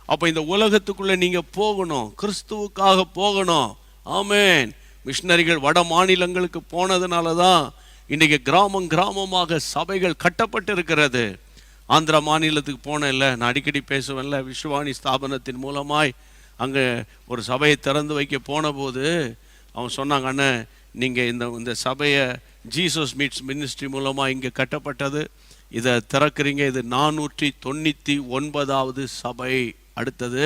அப்போ இந்த உலகத்துக்குள்ளே நீங்கள் போகணும், கிறிஸ்துவுக்காக போகணும். ஆமேன். மிஷினரிகள் வட மாநிலங்களுக்கு போனதுனால தான் இன்றைக்கி கிராமமாக சபைகள் கட்டப்பட்டு இருக்கிறது. ஆந்திரா மாநிலத்துக்கு போனேன் இல்லை, நான் அடிக்கடி பேசுவேன்ல, விஸ்வானி ஸ்தாபனத்தின் மூலமாய் அங்கே ஒரு சபையை திறந்து வைக்க போன போது அவங்க சொன்னாங்க, அண்ணன் நீங்கள் இந்த சபையை ஜீசஸ் மீட்ஸ் மினிஸ்ட்ரி மூலமாக இங்கே கட்டப்பட்டது, இதை திறக்கிறீங்க, இது 499வது சபை. அடுத்தது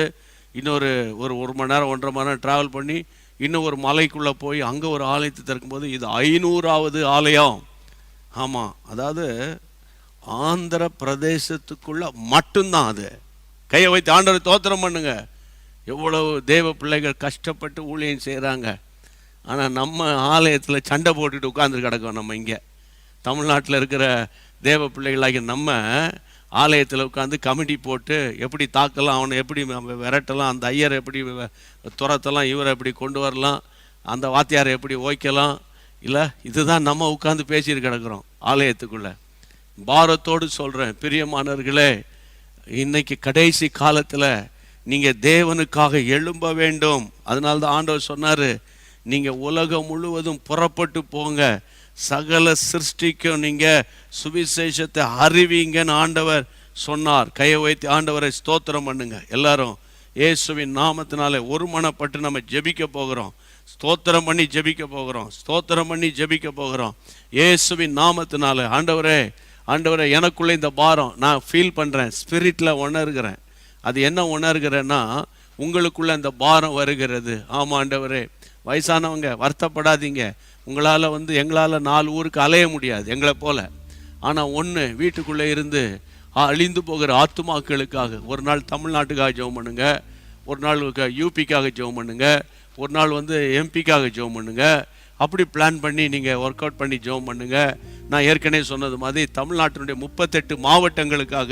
இன்னொரு ஒரு மணி நேரம் 1.5 மணி நேரம் ட்ராவல் பண்ணி இன்னும் ஒரு மலைக்குள்ளே போய் அங்கே ஒரு ஆலயத்தை திறக்கும்போது இது 500வது ஆலயம். ஆமாம், அதாவது ஆந்திர பிரதேசத்துக்குள்ள மட்டும்தான். அது கையை வைத்து ஆண்டவரை தோத்திரம் பண்ணுங்க. எவ்வளவு தேவ பிள்ளைகள் கஷ்டப்பட்டு ஊழியம் செய்கிறாங்க. ஆனால் நம்ம ஆலயத்தில் சண்டை போட்டுட்டு உட்கார்ந்து கிடக்கோம். நம்ம இங்கே தமிழ்நாட்டில் இருக்கிற தேவ பிள்ளைகளாகி நம்ம ஆலயத்தில் உட்காந்து கமிட்டி போட்டு எப்படி தாக்கலாம், அவனை எப்படி விரட்டலாம், அந்த ஐயரை எப்படி துரத்தலாம், இவரை எப்படி கொண்டு வரலாம், அந்த வாத்தியாரை எப்படி ஓய்க்கலாம். இல்லை, இதுதான் நம்ம உட்காந்து பேசிட்டு கிடக்கிறோம் ஆலயத்துக்குள்ளே. பாரத்தோடு சொல்கிறேன் பிரியமானவர்களே, இன்னைக்கு கடைசி காலத்தில் நீங்கள் தேவனுக்காக எழும்ப வேண்டும். அதனால்தான் ஆண்டவர் சொன்னார், நீங்கள் உலகம் முழுவதும் புறப்பட்டு போங்க, சகல சிருஷ்டிக்கும் நீங்கள் சுவிசேஷத்தை அறிவிங்கன்னு ஆண்டவர் சொன்னார். கையை வைத்து ஆண்டவரை ஸ்தோத்திரம் பண்ணுங்க. எல்லாரும் இயேசுவின் நாமத்தினாலே ஒருமனப்பட்டு நம்ம ஜெபிக்க போகிறோம். ஸ்தோத்திரம் பண்ணி ஜெபிக்க போகிறோம். ஸ்தோத்திரம் பண்ணி ஜெபிக்க போகிறோம் இயேசுவின் நாமத்தினால. ஆண்டவரே, ஆண்டவரே, எனக்குள்ளே இந்த பாரம் நான் ஃபீல் பண்ணுறேன், ஸ்பிரிட்டில் உணர்கிறேன். அது என்ன உணர்கிறேன்னா, உங்களுக்குள்ள இந்த பாரம் வருகிறது. ஆமாம் ஆண்டவரே, வயசானவங்க வருத்தப்படாதீங்க. உங்களால் எங்களால் 4 ஊருக்கு அலைய முடியாது எங்களை போல். ஆனால் ஒன்று, வீட்டுக்குள்ளே இருந்து அழிந்து போகிற ஆத்துமாக்களுக்காக ஒரு நாள் தமிழ்நாட்டுக்காக ஜெபம் பண்ணுங்க, ஒரு நாள் யூபிக்காக ஜெபம் பண்ணுங்க, ஒரு நாள் எம்பிக்காக ஜெபம் பண்ணுங்க. அப்படி பிளான் பண்ணி நீங்கள் ஒர்க் அவுட் பண்ணி ஜெபம் பண்ணுங்க. நான் ஏற்கனவே சொன்னது மாதிரி தமிழ்நாட்டினுடைய 38 மாவட்டங்களுக்காக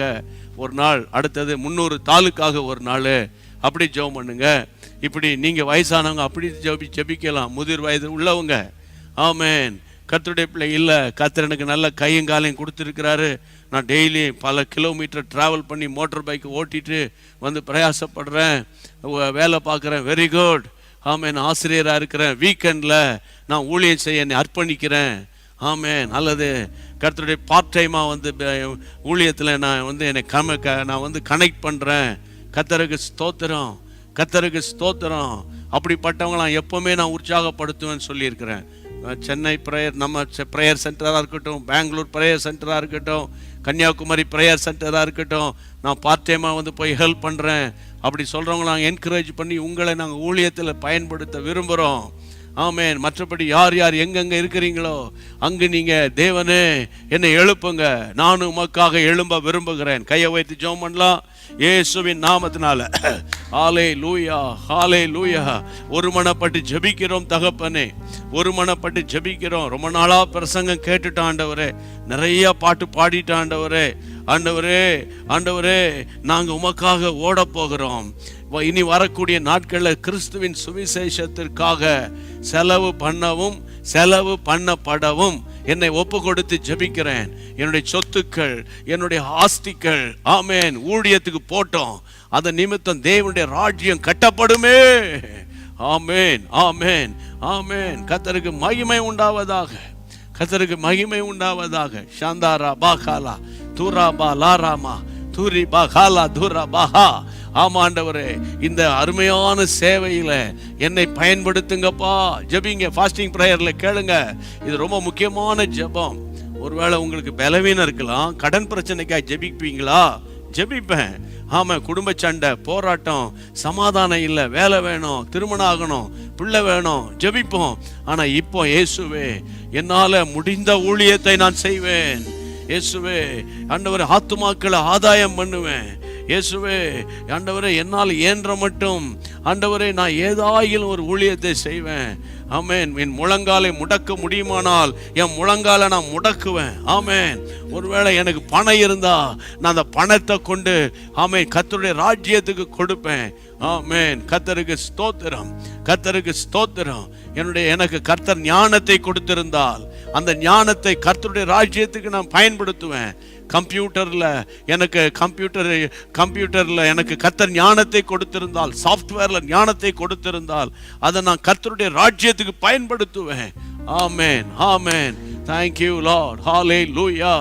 ஒரு நாள், அடுத்தது 300 தாலுக்காக ஒரு நாள், அப்படி ஜெபம் பண்ணுங்க. இப்படி நீங்கள் வயசானவங்க அப்படி ஜெபிக்கலாம், முதிர் வயது உள்ளவங்க. ஆமேன். கர்த்தருடைய பிள்ளை இல்லை, கர்த்தர் எனக்கு நல்ல கையும் காலையும் கொடுத்துருக்கிறாரு. நான் டெய்லி பல கிலோமீட்டர் ட்ராவல் பண்ணி மோட்டர் பைக் ஓட்டிட்டு பிரயாசப்படுறேன், வேலை பார்க்குறேன். Very good. ஆமேன். ஆசிரியராக இருக்கிறேன். வீக்கெண்டில் நான் ஊழியம் செய்ய என்னை அர்ப்பணிக்கிறேன். ஆமேன். அல்லது கர்த்தருடைய பார்ட் டைமாக ஊழியத்தில் நான் என்னை நான் கனெக்ட் பண்ணுறேன். கர்த்தருக்கு ஸ்தோத்திரம், கர்த்தருக்கு ஸ்தோத்திரம். அப்படிப்பட்டவங்களாம் எப்போவுமே நான் உற்சாகப்படுத்துவேன்னு சொல்லியிருக்கிறேன். சென்னை ப்ரேயர், நம்ம ப்ரேயர் சென்டராக இருக்கட்டும், பெங்களூர் ப்ரேயர் சென்டராக இருக்கட்டும், கன்னியாகுமரி ப்ரேயர் சென்டராக இருக்கட்டும், நான் பார்ட் டைமாக போய் ஹெல்ப் பண்ணுறேன். அப்படி சொல்கிறவங்களாம் என்கரேஜ் பண்ணி உங்களை நாங்கள் ஊழியத்தில் பயன்படுத்த விரும்புகிறோம். ஆமேன். மற்றபடி யார் யார் எங்கெங்கே இருக்கிறீங்களோ அங்கு நீங்கள், தேவனே என்னை எழுப்புங்க, நானும் உமக்காக எழும்ப விரும்புகிறேன். கையை வைத்து ஜெபம் பண்ணலாம் இயேசுவின் நாமத்தினால. ஹாலே லூயா, ஹாலே லூயா. ஒருமனப்பட்டு ஜெபிக்கிறோம் தகப்பனே, ஒருமனப்பட்டு ஜெபிக்கிறோம். ரொம்ப நாளாக பிரசங்கம் கேட்டுட்டோம் ஆண்டவரே, நிறைய பாட்டு பாடிட்டோம் ஆண்டவரே. ஆண்டவரே, ஆண்டவரே, நாங்கள் உமக்காக ஓட போகிறோம். இனி வரக்கூடிய நாட்களில் கிறிஸ்துவின் சுவிசேஷத்திற்காக செலவு பண்ணவும் செலவு பண்ணப்படவும் என்னை ஒப்பு கொடுத்து ஜெபிக்கிறேன். என்னுடைய சொத்துக்கள், என்னுடைய ஆஸ்திகள், ஆமேன், ஊழியத்துக்கு போட்டோம். அதன் நிமித்தம் தேவனுடைய ராஜ்யம் கட்டப்படுமே. ஆமேன், ஆமேன், ஆமேன். கர்த்தருக்கு மகிமை உண்டாவதாக, கர்த்தருக்கு மகிமை உண்டாவதாக. ஷாந்தாரா பாகாலா தூராபா லாராமா தூரி பாகாலா தூரா பாஹா. ஆமாண்டவரே, இந்த அருமையான சேவையில என்னை பயன்படுத்துங்கப்பா. ஜெபிங்க, ஃபாஸ்டிங் ப்ரேயர்ல கேளுங்க. இது ரொம்ப முக்கியமான ஜெபம். ஒருவேளை உங்களுக்கு பலவீனம் இருக்கலாம், கடன் பிரச்சனைக்காக ஜெபிப்பீங்களா? ஜெபிப்பேன். ஆமாம், குடும்ப சண்டை, போராட்டம், சமாதானம் இல்லை, வேலை வேணும், திருமணம் ஆகணும், பிள்ளை வேணும், ஜெபிப்போம். ஆனால் இப்போ இயேசுவே, என்னால் முடிந்த ஊழியத்தை நான் செய்வேன். இயேசுவே, ஆண்டவரே, ஆத்துமாக்களை ஆதாயம் பண்ணுவேன். இயேசுவே, ஆண்டவரே, என்னால் இயன்ற மட்டும் ஆண்டவரே நான் ஏதாயிலும் ஒரு ஊழியத்தை செய்வேன். ஆமேன். என் முழங்காலை முடக்க முடியுமானால் என் முழங்காலை நான் முடக்குவேன். ஆமேன். ஒருவேளை எனக்கு பணம் இருந்தா நான் அந்த பணத்தை கொண்டு ஆமேன் கர்த்தருடைய ராஜ்யத்துக்கு கொடுப்பேன். ஆமேன். கர்த்தருக்கு ஸ்தோத்திரம், கர்த்தருக்கு ஸ்தோத்திரம். எனக்கு கர்த்தர் ஞானத்தை கொடுத்திருந்தால் அந்த ஞானத்தை கர்த்தருடைய ராஜ்யத்துக்கு நான் பயன்படுத்துவேன். கம்ப்யூட்டரில் எனக்கு கர்த்தர் ஞானத்தை கொடுத்திருந்தால், சாஃப்ட்வேரில் ஞானத்தை கொடுத்திருந்தால் அதை நான் கர்த்தருடைய ராஜ்யத்துக்கு பயன்படுத்துவேன். Amen, amen. Thank you Lord. Hallelujah.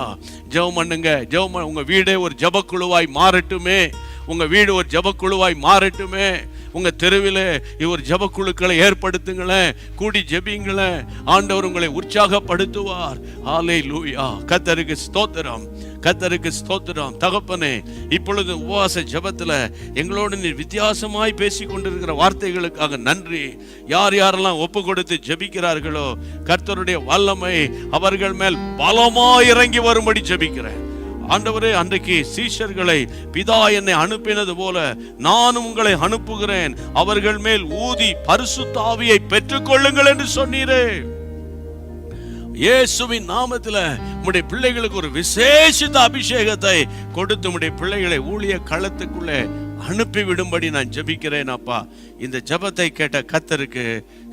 ஜெபம் பண்ணுங்க, ஜெபம். உங்க வீடே ஒரு ஜெபக்குழுவாய் மாறட்டுமே, உங்க வீடு ஒரு ஜெபக்குழுவாய் மாறட்டுமே. உங்க தெருவில் ஒரு ஜெபக்குழுக்களை ஏற்படுத்துங்களேன், கூடி ஜெபிங்களேன். ஆண்டவர் உங்களை உற்சாகப்படுத்துவார். ஹல்லேலூயா. கர்த்தருக்கு ஸ்தோத்திரம், கர்த்தருக்கு ஸ்தோத்திரம். தகப்பனே, இப்பொழுது உபவாச ஜெபத்தில் எங்களோடு நீர் வித்தியாசமாய் பேசி கொண்டிருக்கிற வார்த்தைகளுக்காக நன்றி. யார் யாரெல்லாம் ஒப்பு கொடுத்து ஜெபிக்கிறார்களோ கர்த்தருடைய வல்லமை அவர்கள் மேல் பலமாய் இறங்கி வரும்படி ஜெபிக்கிறேன். ஆண்டவரே, அன்றைக்கு சீஷர்களை பிதா என்னை அனுப்பினது போல நானும் உங்களை அனுப்புகிறேன், அவர்கள் மேல் ஊதி பரிசுத்த ஆவியை பெற்றுக்கொள்ளுங்கள் என்று சொன்னீரே. இயேசுவின் நாமத்துல உம்முடைய பிள்ளைகளுக்கு ஒரு விசேஷித்த அபிஷேகத்தை கொடுத்து உம்முடைய பிள்ளைகளை ஊழிய களத்துக்குள்ளே அனுப்பி விடும்படி நான் ஜெபிக்கிறேன் அப்பா. இந்த ஜெபத்தை கேட்ட கர்த்தருக்கு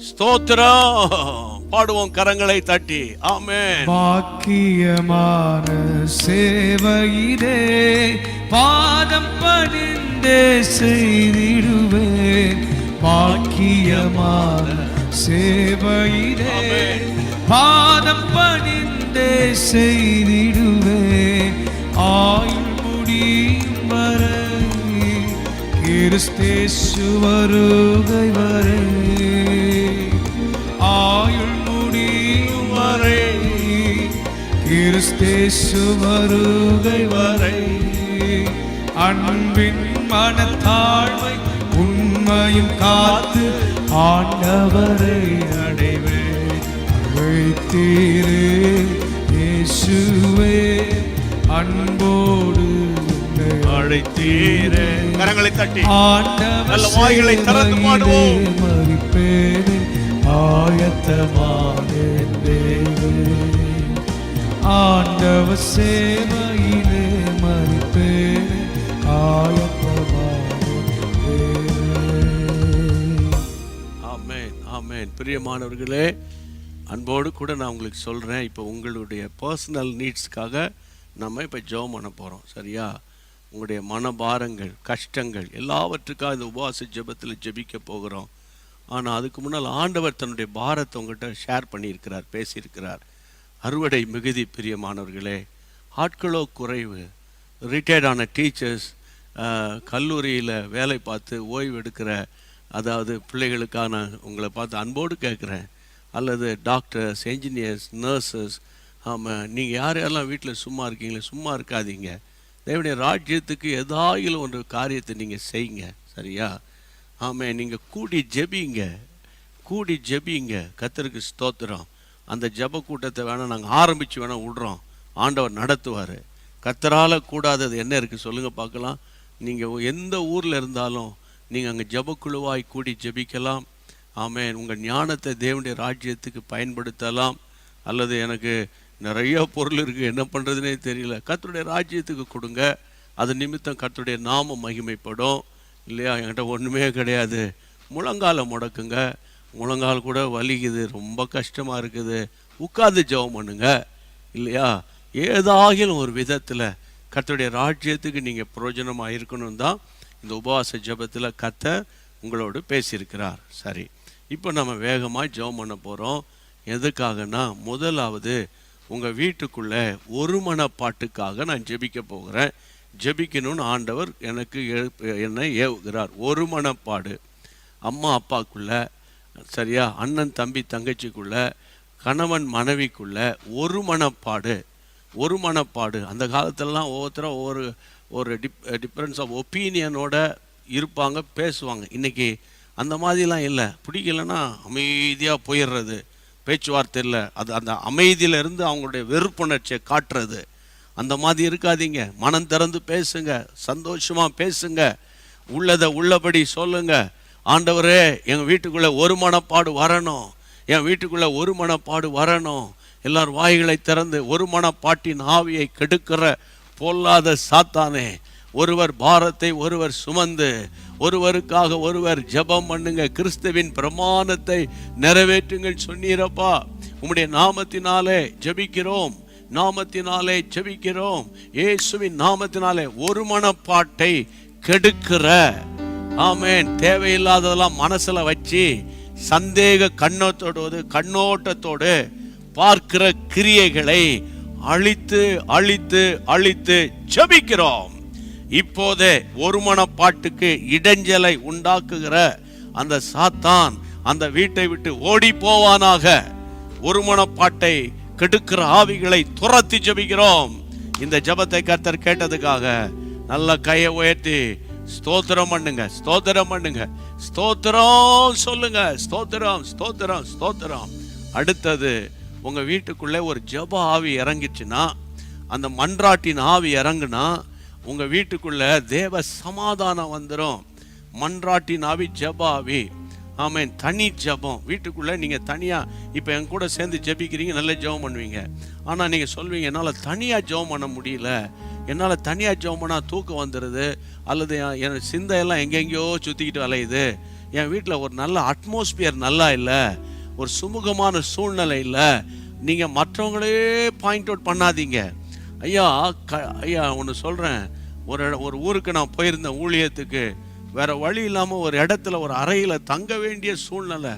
ஸ்தோத்திரம். பாடுவோம் கரங்களை தட்டி. ஆமென். பாக்கியமான சேவையிலே பாதம் பணிந்தே செய்திடுவேன். பாக்கியமான சேவையிலே பாதம் பணிந்தே செய்திடுவேன். ஆயுள் முடியும் வரை கிறிஸ்தேசு வருகை வரை, ஆயுள் முடியும் வரை கிறிஸ்தேசு வருகை வரை, அன்பின் மனத்தாழ்மை உண்மையும் காத்து ஆண்டவரை அடைவேன். அழைத்தீரே இயேசுவே, அன்போடு அழைத்தீரே. கரங்களை தட்டி ஆண்டவர் நல்ல வாய்களை திறந்து பாடுவோம். மறிப்பேனே ஆயத்தமானேன் தேவே, ஆண்டவர் சேவையிலே மறிப்பேனே ஆயத்தமானேன் தேவே. ஆமென், ஆமென். பிரியமானவர்களே, அன்போடு கூட நான் உங்களுக்கு சொல்றேன், இப்போ உங்களுடைய பர்சனல் நீட்ஸ்க்காக நம்ம இப்போ ஜெபம் பண்ண போறோம். சரியா? உங்களுடைய மனபாரங்கள், கஷ்டங்கள் எல்லாவற்றுக்காக இந்த உபவாச ஜெபத்தில் ஜெபிக்க போகிறோம். ஆனால் அதுக்கு முன்னால் ஆண்டவர் தன்னுடைய பாரத்தை உங்கள்கிட்ட ஷேர் பண்ணியிருக்கிறார், பேசியிருக்கிறார். அறுவடை மிகுதி பிரியமானவர்களே, ஆட்களோ குறைவு. ரிட்டையர்டான டீச்சர்ஸ், கல்லூரியில் வேலை பார்த்து ஓய்வு எடுக்கிற, அதாவது பிள்ளைகளுக்காக நான் உங்களை பார்த்து அன்போடு கேட்குறேன். அல்லது டாக்டர்ஸ், என்ஜினியர்ஸ், நர்சஸ். ஆமாம், நீங்கள் யார் யாரெல்லாம் வீட்டில் சும்மா இருக்கீங்களே, சும்மா இருக்காதீங்க. தேவனுடைய ராஜ்யத்துக்கு ஏதாயிலும் ஒரு காரியத்தை நீங்கள் செய்யுங்க. சரியா? ஆமாம், நீங்கள் கூடி ஜெபிங்க, கூடி ஜெபிங்க. கர்த்தருக்கு ஸ்தோத்திரம். அந்த ஜெப கூட்டத்தை வேணால் நாங்கள் ஆரம்பித்து வேணால் விடுறோம், ஆண்டவர் நடத்துவார். கர்த்தரால் கூடாதது என்ன இருக்குது சொல்லுங்கள் பார்க்கலாம். நீங்கள் எந்த ஊரில் இருந்தாலும் நீங்கள் அங்கே ஜெபக்குழுவாய் கூடி ஜெபிக்கலாம். ஆமென். உங்கள் ஞானத்தை தேவனுடைய ராஜ்யத்துக்கு பயன்படுத்தலாம். அல்லது எனக்கு நிறைய பொருள் இருக்குது, என்ன பண்ணுறதுனே தெரியல, கர்த்தருடைய ராஜ்யத்துக்கு கொடுங்க. அது நிமித்தம் கர்த்தருடைய நாமம் மகிமைப்படும். இல்லையா? என்கிட்ட ஒன்றுமே கிடையாது, முழங்கால முடக்குங்க. முழங்கால் கூட வலிக்குது, ரொம்ப கஷ்டமாக இருக்குது, உட்கார்ந்து ஜெபம் பண்ணுங்க. இல்லையா? ஏதாகிலும் ஒரு விதத்தில் கர்த்தருடைய ராஜ்யத்துக்கு நீங்கள் பிரயோஜனமாக இருக்கணும் தான் இந்த உபவாச ஜெபத்தில் கர்த்தர் உங்களோடு பேசியிருக்கிறார். சரி, இப்போ நம்ம வேகமாக ஜெபம் பண்ண போகிறோம். எதுக்காகனா, முதலாவது உங்கள் வீட்டுக்குள்ளே ஒரு மனப்பாட்டுக்காக நான் ஜெபிக்க போகிறேன். ஜெபிக்கணும்னு ஆண்டவர் என்னை ஏவுகிறார். ஒரு மனப்பாடு. அம்மா அப்பாக்குள்ள, சரியா, அண்ணன் தம்பி தங்கச்சிக்குள்ள, கணவன் மனைவிக்குள்ள ஒரு மனப்பாடு. ஒரு மனப்பாடு. அந்த காலத்திலலாம் ஒவ்வொருத்தரும் ஒரு டிஃப்ரென்ஸ் ஆஃப் ஒப்பீனியனோட இருப்பாங்க, பேசுவாங்க. இன்றைக்கி அந்த மாதிரிலாம் இல்லை. பிடிக்கலைன்னா அமைதியாக போயிடுறது, பேச்சுவார்த்தை இல்லை. அது அந்த அமைதியிலிருந்து அவங்களுடைய வெறுப்புணர்ச்சியை காட்டுறது. அந்த மாதிரி இருக்காதீங்க. மனம் திறந்து பேசுங்க, சந்தோஷமாக பேசுங்க, உள்ளதை உள்ளபடி சொல்லுங்க. ஆண்டவரே, எங்கள் வீட்டுக்குள்ளே ஒரு மனப்பாடு வரணும், என் வீட்டுக்குள்ளே ஒரு மனப்பாடு வரணும். எல்லார் வாய்களை திறந்து, ஒரு மனப்பாட்டின் ஆவியை கெடுக்கிற பொல்லாத சாத்தானே, ஒருவர் பாரத்தை ஒருவர் சுமந்து, ஒருவருக்காக ஒருவர் ஜெபம் பண்ணுங்க. கிறிஸ்துவின் பிரமாணத்தை நிறைவேற்றுங்கள் சொன்னீரப்பா. உம்முடைய நாமத்தினாலே ஜெபிக்கிறோம், நாமத்தினாலே ஜெபிக்கிறோம். இயேசுவின் நாமத்தினாலே ஒரு மனப்பாட்டை கெடுக்கிற, ஆமென், தேவையில்லாததெல்லாம் மனசுல வச்சு சந்தேக கண்ணோட்டத்தோடு பார்க்கிற கிரியைகளை அழித்து அழித்து அழித்து ஜெபிக்கிறோம். இப்போதே ஒரு மனப்பாட்டுக்கு இடைஞ்சலை உண்டாக்குகிற அந்த சாத்தான் அந்த வீட்டை விட்டு ஓடி போவானாக. ஒரு மனப்பாட்டை கெடுக்கிற ஆவிகளை துரத்தி ஜெபிக்கிறோம். இந்த ஜெபத்தை கர்த்தர் கேட்டதுக்காக நல்ல கையை உயர்த்தி ஸ்தோத்திரம் பண்ணுங்க, ஸ்தோத்திரம் பண்ணுங்க, ஸ்தோத்திரம் சொல்லுங்க. ஸ்தோத்திரம், ஸ்தோத்திரம், ஸ்தோத்திரம். அடுத்தது, உங்க வீட்டுக்குள்ளே ஒரு ஜெப ஆவி இறங்கிச்சுன்னா, அந்த மன்றாட்டின் ஆவி இறங்குனா உங்க வீட்டுக்குள்ள தேவ சமாதானம் வந்துடும். மன்றாட்டின் ஆவி, ஜெப ஆவி. ஆமென். தனி ஜெபம். வீட்டுக்குள்ளே நீங்கள் தனியாக இப்போ என் கூட சேர்ந்து ஜெபிக்கிறீங்க, நல்ல ஜெபம் பண்ணுவீங்க. ஆனால் நீங்கள் சொல்வீங்க, என்னால் தனியாக ஜெபம் பண்ண முடியல, என்னால் தனியாக ஜெபம் பண்ணால் தூக்கம் வந்துடுது, அல்லது என் சிந்தையெல்லாம் எங்கெங்கேயோ சுற்றிக்கிட்டு அலையுது, என் வீட்டில் ஒரு நல்ல அட்மாஸ்பியர் நல்லா இல்லை, ஒரு சுமூகமான சூழ்நிலை இல்லை. நீங்கள் மற்றவங்களே பாயிண்ட் அவுட் பண்ணாதீங்க. ஐயா ஒன்று சொல்கிறேன். ஒரு ஊருக்கு நான் போயிருந்தேன் ஊழியத்துக்கு. வேறு வழி இல்லாமல் ஒரு இடத்துல ஒரு அறையில் தங்க வேண்டிய சூழ்நிலை.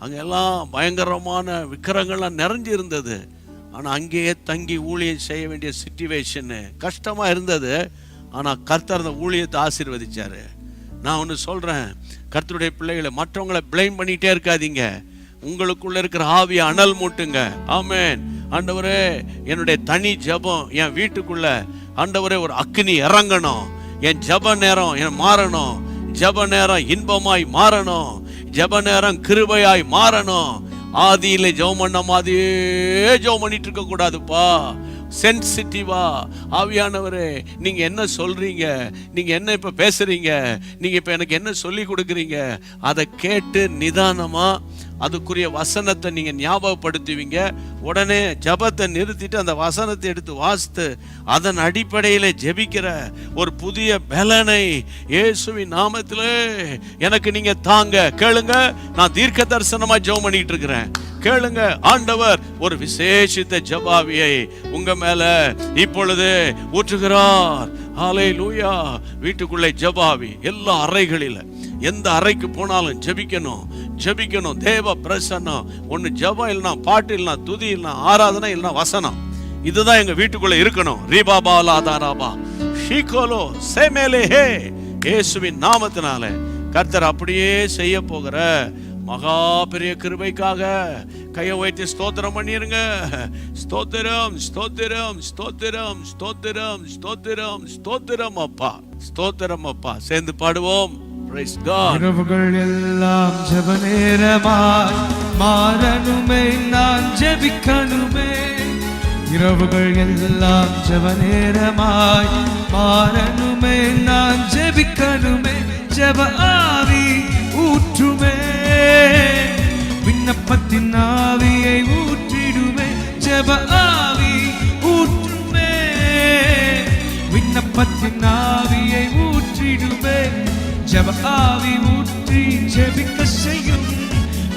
அங்கெல்லாம் பயங்கரமான விக்கிரங்கள்லாம் நிறைஞ்சு இருந்தது. ஆனால் அங்கேயே தங்கி ஊழியம் செய்ய வேண்டிய சிச்சுவேஷனு கஷ்டமாக இருந்தது. ஆனால் கர்த்தர் அந்த ஊழியத்தை ஆசீர்வதிச்சார். நான் ஒன்று சொல்கிறேன், கர்த்தருடைய பிள்ளைகளை மற்றவங்களை பிளேம் பண்ணிகிட்டே இருக்காதீங்க. உங்களுக்குள்ள இருக்கிற ஆவியை அனல் மூட்டுங்க. ஆமென். ஆண்டவரே, என்னுடைய தனி ஜெபம் என் வீட்டுக்குள்ள ஆண்டவரே ஒரு அக்கினி இறங்கணும். என் ஜெப நேரம் மாறணும். ஜெப நேரம் இன்பமாய் மாறணும். ஜெப நேரம் கிருபையாய் மாறணும். ஆதியில ஜெபம் பண்ண மாதிரியே ஜெபம் பண்ணிட்டு இருக்க கூடாதுப்பா. சென்சிட்டிவா ஆவியானவரே, நீங்க என்ன சொல்றீங்க, நீங்க என்ன இப்ப பேசுறீங்க, நீங்க இப்ப எனக்கு என்ன சொல்லி கொடுக்குறீங்க, அதை கேட்டு நிதானமா அதுக்குரிய வசனத்தை நீங்க ஞாபகப்படுத்துவீங்க. உடனே ஜபத்தை நிறுத்திட்டு அந்த வசனத்தை எடுத்து வாசித்து அதன் அடிப்படையில ஜெபிக்கிற ஒரு புதிய பலனை இயேசுவின் நாமத்திலே எனக்கு நீங்க தாங்க. கேளுங்க, நான் தீர்க்க தரிசனமா ஜெபம் பண்ணிட்டு இருக்கிறேன். கேளுங்க, ஆண்டவர் ஒரு விசேஷித்த ஜபாவியை உங்க மேல இப்பொழுது ஊற்றுகிறார். ஹல்லேலூயா. வீட்டுக்குள்ளே ஜபாவி எல்லா அறைகளில, எந்த அறைக்கு போனாலும் ஜெபிக்கணும். தேவ பிரசன்னம். ஒன்னு ஜெபம் இல்லைனா பாட்டு, இல்லைனா துதி, இல்லைனா ஆராதனை, இல்லைனா வசனம். இதுதான் எங்க வீட்டுக்குள்ள இருக்கணும். ரீபாபாலாதாராபா ஷீகோலோ சேமேலே ஹே. இயேசுவின் நாமத்தினால கர்த்தர் அப்படியே செய்ய போகிற மகா பெரிய கிருபைக்காக கையை வைத்து ஸ்தோத்திரம் பண்ணிருங்க. ஸ்தோத்திரம், ஸ்தோத்திரம், ஸ்தோத்திரம், ஸ்தோத்திரம், ஸ்தோத்திரம், ஸ்தோத்திரம் அப்பா, ஸ்தோத்திரம் அப்பா. சேர்ந்து பாடுவோம். Praise God. இரவுகள் எல்லாம் ஜெப நேரமாய் மாறணுமே, நான் ஜெபிக்கணுமே. இரவுகள் எல்லாம் ஜெப நேரமாய் மாறணுமே, நான் ஜெபிக்கணுமே. ஜெப ஆவி ஊற்றுமே, விண்ணப்பத்தின் ஆவியை ஊற்றிடுமே. ஜெப ஆவி ஊற்றுமே, விண்ணப்பத்தின் ஆவியை ஊற்றிடுமே. ஜெப ஆவி ஊற்றி ஜெபிக்க செய்யும்,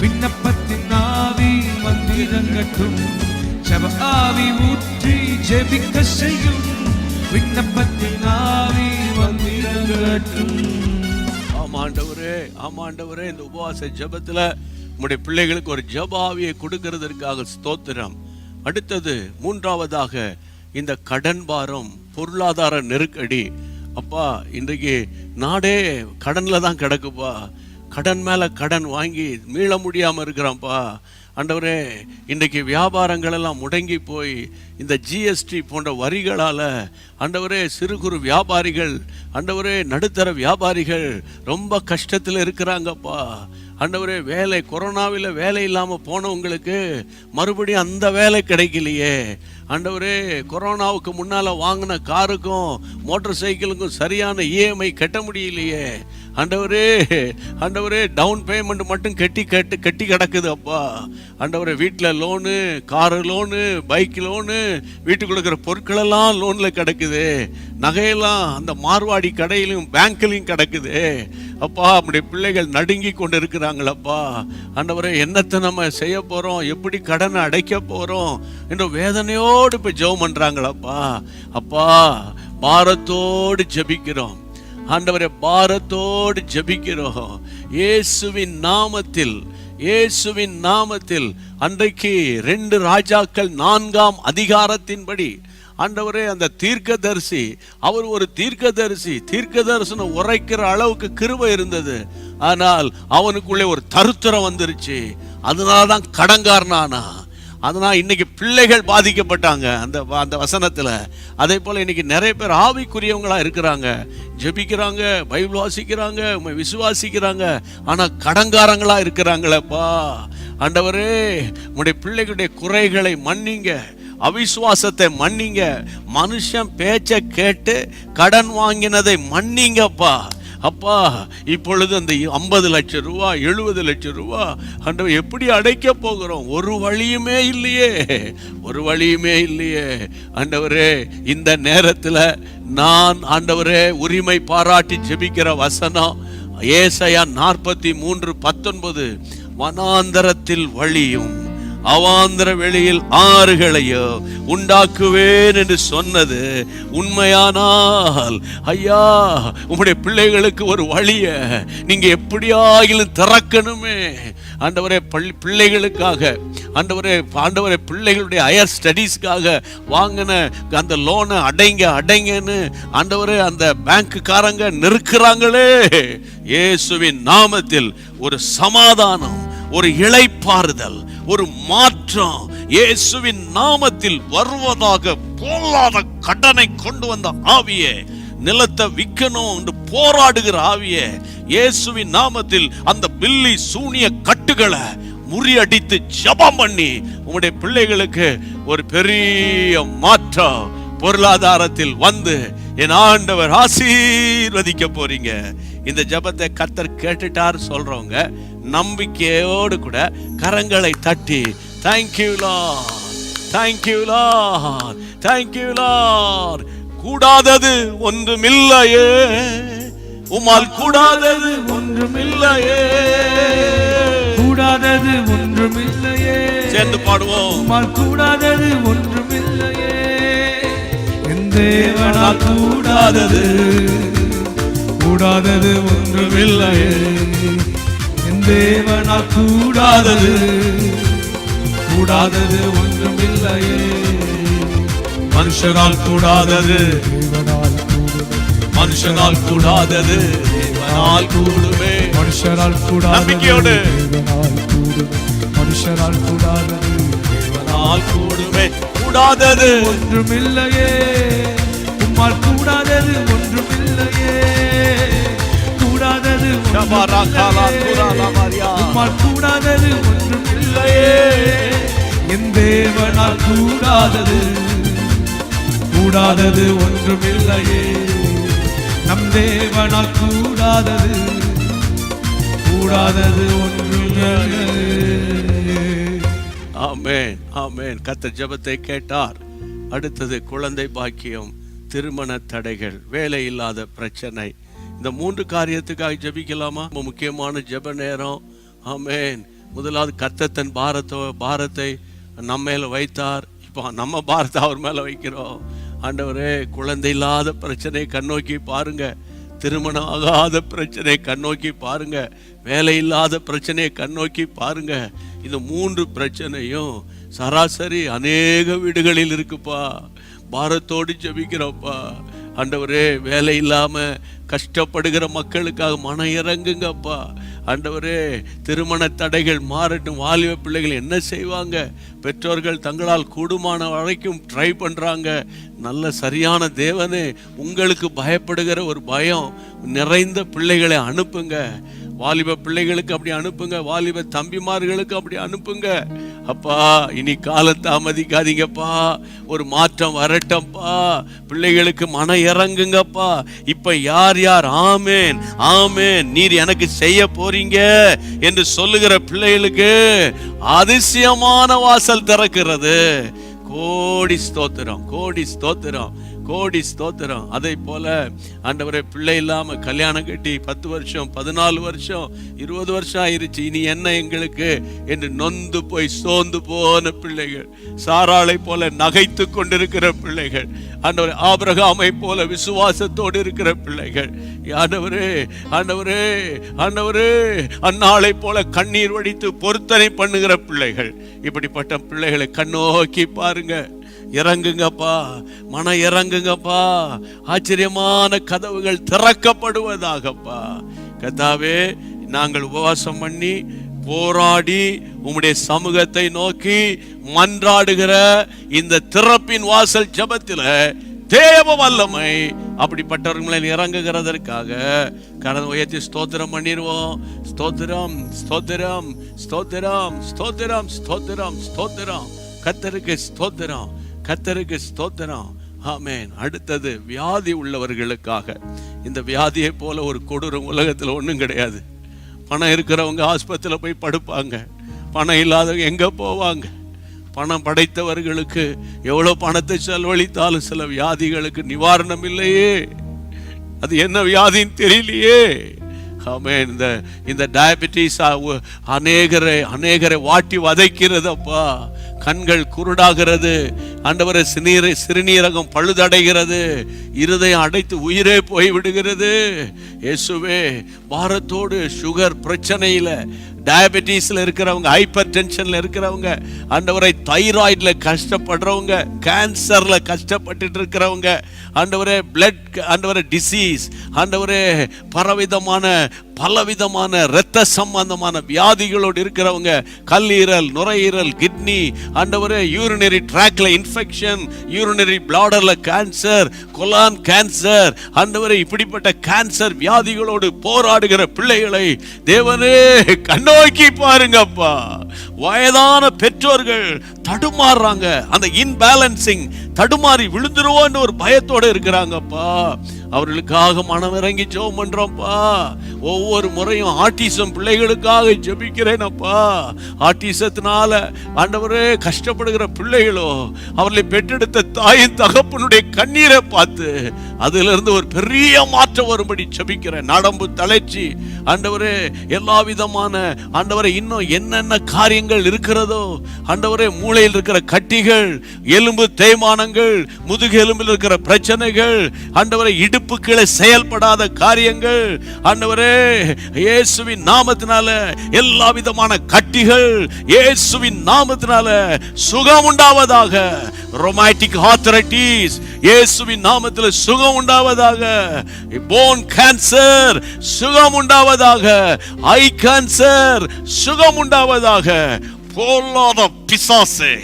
விண்ணப்பத்தின் ஆவி வந்திறங்கட்டும். ஜெப ஆவி ஊற்றி ஜெபிக்க செய்யும், விண்ணப்பத்தின் ஆவி வந்திறங்கட்டும். ஆமாண்டவரே, ஆமாண்டவரே, இந்த உபவாச ஜெபத்துல உம்முடைய பிள்ளைகளுக்கு ஒரு ஜெப ஆவியை கொடுக்கிறதற்காக ஸ்தோத்திரம். அடுத்தது மூன்றாவதாக இந்த கடன் பாரம், பொருளாதார நெருக்கடி. அப்பா, இன்றைக்கு நாடே கடன்ல தான் கிடக்குப்பா. கடன் மேல கடன் வாங்கி மீள முடியாம இருக்கிறான்ப்பா. ஆண்டவரே, இன்றைக்கு வியாபாரங்கள் எல்லாம் முடங்கி போய் இந்த ஜிஎஸ்டி போன்ற வரிகளால ஆண்டவரே சிறு குறு வியாபாரிகள், ஆண்டவரே நடுத்தர வியாபாரிகள் ரொம்ப கஷ்டத்தில் இருக்கிறாங்கப்பா. ஆண்டவரே, வேலை, கொரோனாவில் வேலை இல்லாமல் போனவங்களுக்கு மறுபடியும் அந்த வேலை கிடைக்கலையே. ஆண்டவரே, கொரோனாவுக்கு முன்னால் வாங்கின காருக்கும் மோட்டார் சைக்கிளுக்கும் சரியான இஎம்ஐ கட்ட முடியலையே. ஆண்டவரே, ஆண்டவரே, டவுன் பேமெண்ட் மட்டும் கட்டி கிடக்குது அப்பா. ஆண்டவரே, வீட்டில் loan, car loan, bike loan, வீட்டுக்கு கொடுக்குற பொருட்களெல்லாம் லோனில் கிடக்குது. நகையெல்லாம் அந்த மார்வாடி கடையிலும் பேங்க்லையும் கிடக்குது அப்பா. நம்முடைய பிள்ளைகள் நடுங்கி கொண்டு இருக்கிறாங்களப்பா. ஆண்டவரே, என்னத்தை நம்ம செய்ய போகிறோம், எப்படி கடனை அடைக்க போகிறோம் என்ற வேதனையோடு இப்போ ஜெபம் பண்ணுறாங்களப்பா. அப்பா, பாரத்தோடு ஜெபிக்கிறோம் ஆண்டவரே, பாரத்தோடு ஜெபிக்கிறோம். இயேசுவின் நாமத்தில், இயேசுவின் நாமத்தில். அன்றைக்கு 2 ராஜாக்கள் 4ஆம் அதிகாரத்தின்படி ஆண்டவரே, அந்த தீர்க்கதரிசி, அவர் ஒரு தீர்க்கதரிசி, தீர்க்க தரிசனம் உரைக்கிற அளவுக்கு கிருபை இருந்தது. ஆனால் அவனுக்குள்ளே ஒரு தருத்திரம் வந்துருச்சு. அதனாலதான் கடன்காரனானா. அதனால் இன்னைக்கு பிள்ளைகள் பாதிக்கப்பட்டாங்க அந்த வசனத்தில். அதே போல் இன்னைக்கு நிறைய பேர் ஆவிக்குரியவங்களா இருக்கிறாங்க, ஜெபிக்கிறாங்க, பைபிள் வாசிக்கிறாங்க, விசுவாசிக்கிறாங்க, ஆனால் கடன்காரங்களா இருக்கிறாங்களப்பா. ஆண்டவரே, உங்களுடைய பிள்ளைகளுடைய குறைகளை மன்னிங்க, அவிசுவாசத்தை மன்னிங்க, மனுஷன் பேச்சை கேட்டு கடன் வாங்கினதை மன்னிங்கப்பா. அப்பா இப்பொழுது அந்த 50 லட்சம் ரூபா 70 லட்சம் ரூபா ஆண்டவர் எப்படி அடைக்க போகிறோம்? ஒரு வழியுமே இல்லையே, ஒரு வழியுமே இல்லையே. ஆண்டவரே, இந்த நேரத்தில் நான் ஆண்டவரே உரிமை பாராட்டி ஜெபிக்கிற வசனம் ஏசாயா 43:19, வனாந்தரத்தில் வழியும் அவாந்தர வெளியில் ஆறுகளையோ உண்டாக்குவேன் என்று சொன்னது உண்மையானால், ஐயா, உம்முடைய பிள்ளைகளுக்கு ஒரு வழிய நீங்க எப்படியாகிலும் திறக்கணுமே ஆண்டவரே. பிள்ளைகளுக்காக ஆண்டவரே பிள்ளைகளுடைய ஹையர் ஸ்டடீஸ்க்காக வாங்கின அந்த லோனை அடைங்கன்னு ஆண்டவரே அந்த பேங்க்குக்காரங்க நெருக்கிறாங்களே. இயேசுவின் நாமத்தில் ஒரு சமாதானம், ஒரு இளைப்பாறுதல், ஒரு மாற்றம் இயேசுவின் நாமத்தில் வருவதாக. பொல்லாத கடனை கொண்டு வந்த ஆவியே, நிலத்தை விற்கணும் என்று போராடுகிற ஆவியே, இயேசுவின் நாமத்தில் அந்த பில்லி சூனிய கட்டுகளை முறியடித்து ஜெபம் பண்ணி உங்களுடைய பிள்ளைகளுக்கு ஒரு பெரிய மாற்றம் பொருளாதாரத்தில் வந்து என் ஆண்டவர் ஆசீர்வதிக்க போறீங்க. இந்த ஜெபத்தை கர்த்தர் கேட்டுட்டார் சொல்றவங்க நம்பிக்கையோடு கூட கரங்களை தட்டி thank you Lord, thank you Lord, thank you Lord. கூடாதது ஒன்றுமில்லையே, உம்மால் கூடாதது ஒன்றுமில்லையே, கூடாதது ஒன்றுமில்லையே. சேர்ந்து பாடுவோம். உம்மால் கூடாதது ஒன்றுமில்லையே, என் தேவனால் கூடாதது, கூடாதது ஒன்றுமில்லையே, என் தேவனால் கூடாதது, கூடாதது ஒன்றுமில்லையே. மனுஷனால் கூடாதது மனுஷனால் கூடாதது தேவனால் கூடுமே. மனுஷனால் கூடாதது நம்பிக்கையோடு மனுஷனால் கூடாதது தேவனால் கூடுமே. கூடாதது ஒன்றுமில்லையே, உம்மால் கூடாதது ஒன்றுமில்லையே, கூடாதது உம்மால் கூடாதது ஒன்றுமில்லையே, என் தேவனால் கூடாதது, கூடாதது ஒன்றுமில்லையே, நம் தேவனால் கூடாதது, கூடாதது ஒன்றுமில்லையே. ஆமென், ஆமென். கர்த்தர் ஜெபத்தை கேட்டார். அடுத்தது குழந்தை பாக்கியம், திருமண தடைகள், வேலை இல்லாத பிரச்சனை. இந்த 3 காரியத்துக்காக ஜெபிக்கலாமா? ரொம்ப முக்கியமான ஜெப நேரம். ஆமென். முதலாவது கர்த்தர் தன் பாரத்தை நம்ம மேல வைத்தார். இப்போ நம்ம பாரத்தை அவர் மேல வைக்கிறோம். ஆண்டவரே, குழந்தை இல்லாத பிரச்சனை கண்ணோக்கி பாருங்க, திருமணம் ஆகாத பிரச்சனை கண்ணோக்கி பாருங்க, வேலை இல்லாத பிரச்சனையை கண்ணோக்கி பாருங்க. இந்த 3 பிரச்சனையும் சராசரி அநேக வீடுகளில் இருக்குப்பா. பாரத்தோடு ஜெபிக்கிறோப்பா. ஆண்டவரே, வேலை இல்லாம கஷ்டப்படுகிற மக்களுக்காக மன இறங்குங்கப்பா. ஆண்டவரே, திருமண தடைகள் மாறட்டும். வாலிப பிள்ளைகள் என்ன செய்வாங்க? பெற்றோர்கள் தங்களால் கூடுமான வரைக்கும் ட்ரை பண்றாங்க. நல்ல சரியான தேவனே, உங்களுக்கு பயப்படுகிற ஒரு பயம் நிறைந்த பிள்ளைகளை அனுப்புங்க. வாலிப பிள்ளைகளுக்கு அப்படி அனுப்புங்க, வாலிப தம்பிமார்களுக்கு அப்படி அனுப்புங்க. அப்பா, இனி காலம் தாமதிக்காதீங்கப்பா, ஒரு மாற்றம் வரட்டும்ப்பா. பிள்ளைகளுக்கு மன இறங்குங்கப்பா. இப்ப யார் யார் ஆமேன் ஆமேன் நீர் எனக்கு செய்ய போறீங்க என்று சொல்லுகிற பிள்ளைகளுக்கு அதிசயமான வாசல் திறக்கிறது. கோடி ஸ்தோத்திரம், கோடி ஸ்தோத்திரம், கோடி ஸ்தோத்திரம். அதை போல ஆண்டவரே, பிள்ளை இல்லாம கல்யாணம் கட்டி 10 வருஷம் 14 வருஷம் 20 வருஷம் ஆயிருச்சு, இனி என்ன எங்களுக்கு என்று நொந்து போய் சோர்ந்து போன பிள்ளைகள், சாராளை போல நகைத்து கொண்டிருக்கிற பிள்ளைகள், ஆண்டவரே ஆபிரகாமை போல விசுவாசத்தோடு இருக்கிற பிள்ளைகள், ஆண்டவரே ஆண்டவரே ஆண்டவரே அன்னாளை போல கண்ணீர் வடித்து பொருத்தனை பண்ணுகிற பிள்ளைகள், இப்படிப்பட்ட பிள்ளைகளை கண்ணோக்கி பாருங்க. இறங்குங்கப்பா, மன இறங்குங்கப்பா. ஆச்சரியமான கதவுகள் திறக்கப்படுவதாகப்பா. கர்த்தாவே, நாங்கள் உபவாசம் பண்ணி போராடி உம்முடைய சமூகத்தை நோக்கி மன்றாடுகிற இந்த திறப்பின் வாசல் ஜெபத்தில் தேவ வல்லமை அப்படிப்பட்டவர்களை இறங்குகிறதற்காக கடந்த உயர்த்தி ஸ்தோத்திரம் பண்ணிடுவோம். ஸ்தோத்திரம், ஸ்தோத்திரம், ஸ்தோத்திரம், ஸ்தோத்திரம், ஸ்தோத்திரம், ஸ்தோத்திரம். கர்த்தருக்கு ஸ்தோத்திரம், கர்த்தருக்கு ஸ்தோத்திரம். ஆமென். அடுத்தது வியாதி உள்ளவர்களுக்காக. இந்த வியாதியை போல ஒரு கொடூரம் உலகத்தில் ஒன்றும் கிடையாது. பணம் இருக்கிறவங்க ஆஸ்பத்திரியில் போய் படுப்பாங்க, பணம் இல்லாதவங்க எங்கே போவாங்க? பணம் படைத்தவர்களுக்கு எவ்வளோ பணத்தை செலவழித்தாலும் சில வியாதிகளுக்கு நிவாரணம் இல்லையே. அது என்ன வியாதின்னு தெரியலையே. ஆமென். இந்த டயபெட்டிஸ் அநேகரை வாட்டி வதைக்கிறதப்பா. கண்கள் குருடாகிறது ஆண்டவரே, சிறுநீரகம் பழுதடைகிறது, இருதயம் அடைத்து உயிரே போய்விடுகிறது. இயேசுவே, பாரத்தோடு சுகர் பிரச்சனையில, டயபெட்டிஸ்ல இருக்கிறவங்க, ஹைப்பர் டென்ஷன்ல இருக்கிறவங்க, ஆண்டவரை தைராய்டுல கஷ்டப்படுறவங்க, கேன்சர்ல கஷ்டப்பட்டு இருக்கிறவங்க, ஆண்டவரே பிளட், ஆண்டவரே டிசீஸ், ஆண்டவரே பலவிதமான இரத்த சம்பந்தமான வியாதிகளோடு இருக்கிறவங்க, கல்லீரல், நுரையீரல், கிட்னி, ஆண்டவரே யூரினரி ட்ராக்ல இன்ஃபெக்ஷன், யூரினரி பிளாடர்ல கேன்சர், கொலான் கேன்சர், ஆண்டவரே இப்படிப்பட்ட கேன்சர் வியாதிகளோடு போராடுகிற பிள்ளைகளை தேவனே கண்ணோக்கி பாருங்கப்பா. வயதான பெற்றோர்கள் தடுமாறுறாங்க, அந்த இன்பேலன்சிங், தடுமாறி விழுந்துருவோன்னு ஒரு பயத்தோட இருக்கிறாங்கப்பா. அவர்களுக்காக மனம் இறங்கி ஜெபம் பண்றோம்ப்பா. ஒவ்வொரு முறையும் ஆட்டிசம் பிள்ளைகளுக்காக ஜெபிக்கிறேனப்பா. ஆட்டிசத்தினால ஆண்டவரே கஷ்டப்படுகிற பிள்ளைகளோ, அவர்களை பெற்றெடுத்த தாயின் தகப்பனுடைய கண்ணீரை பார்த்து அதிலிருந்து ஒரு பெரிய மாற்றம் வரும்படி ஜெபிக்கிறேன். நடம்பு தளர்ச்சி, ஆண்டவரே எல்லா விதமான, ஆண்டவரே இன்னும் என்னென்ன காரியங்கள் இருக்கிறதோ, ஆண்டவரே மூளையில் இருக்கிற கட்டிகள், எலும்பு தேய்மானங்கள், முதுகு எலும்பில் இருக்கிற பிரச்சனைகள், ஆண்டவரே இடுப்புகளை செயல்படாத காரியங்கள், ஆண்டவரே இயேசுவின் நாமத்தினால எல்லா விதமான கட்டிகள் இயேசுவின் நாமத்தினால சுகம் உண்டாவதாக. ரொமாட்டிக் ஆர்த்தரைட்டிஸ் இயேசுவின் நாமத்தில் சுகம் உண்டாவதாக. போன் கேன்சர் சுகம் உண்டாவதாக. ஐ கேன்சர் சுகம் உண்டாவதாக. பொல்லாத பிசாசே,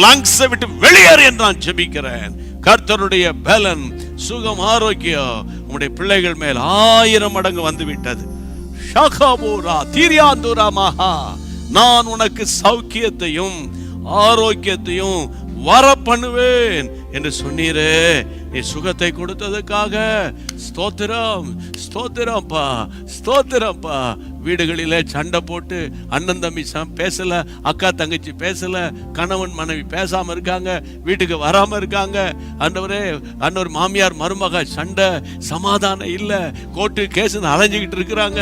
லங்ஸை விட்டு வெளியேறு என்று நான் ஜெபிக்கிறேன். கர்த்தருடைய பலன், சுகம், ஆரோக்கியம் உம்முடைய பிள்ளைகள் மேல் 1000 மடங்கு வந்து விட்டது. ஷகபூரா தீரியாந்துரா மஹா, நான் உனக்கு சௌக்கியத்தையும் ஆரோக்கியத்தையும் வர பண்ணுவேன் என்று சொன்னீரே. நீ சுகத்தை கொடுத்ததுக்காக ஸ்தோத்திரம், ஸ்தோத்திரம்ப்பா, ஸ்தோத்திரம்ப்பா. வீடுகளிலே சண்டை போட்டு அண்ணன் தம்பி பேசல, அக்கா தங்கச்சி பேசல, கணவன் மனைவி பேசாம இருக்காங்க, வீட்டுக்கு வராம இருக்காங்க. ஆண்டவரே, ஆண்டவர் மாமியார் மருமக சண்டை, சமாதானம் இல்ல, கோர்ட்டு கேஸ்னு அலைஞ்சுக்கிட்டு இருக்கிறாங்க.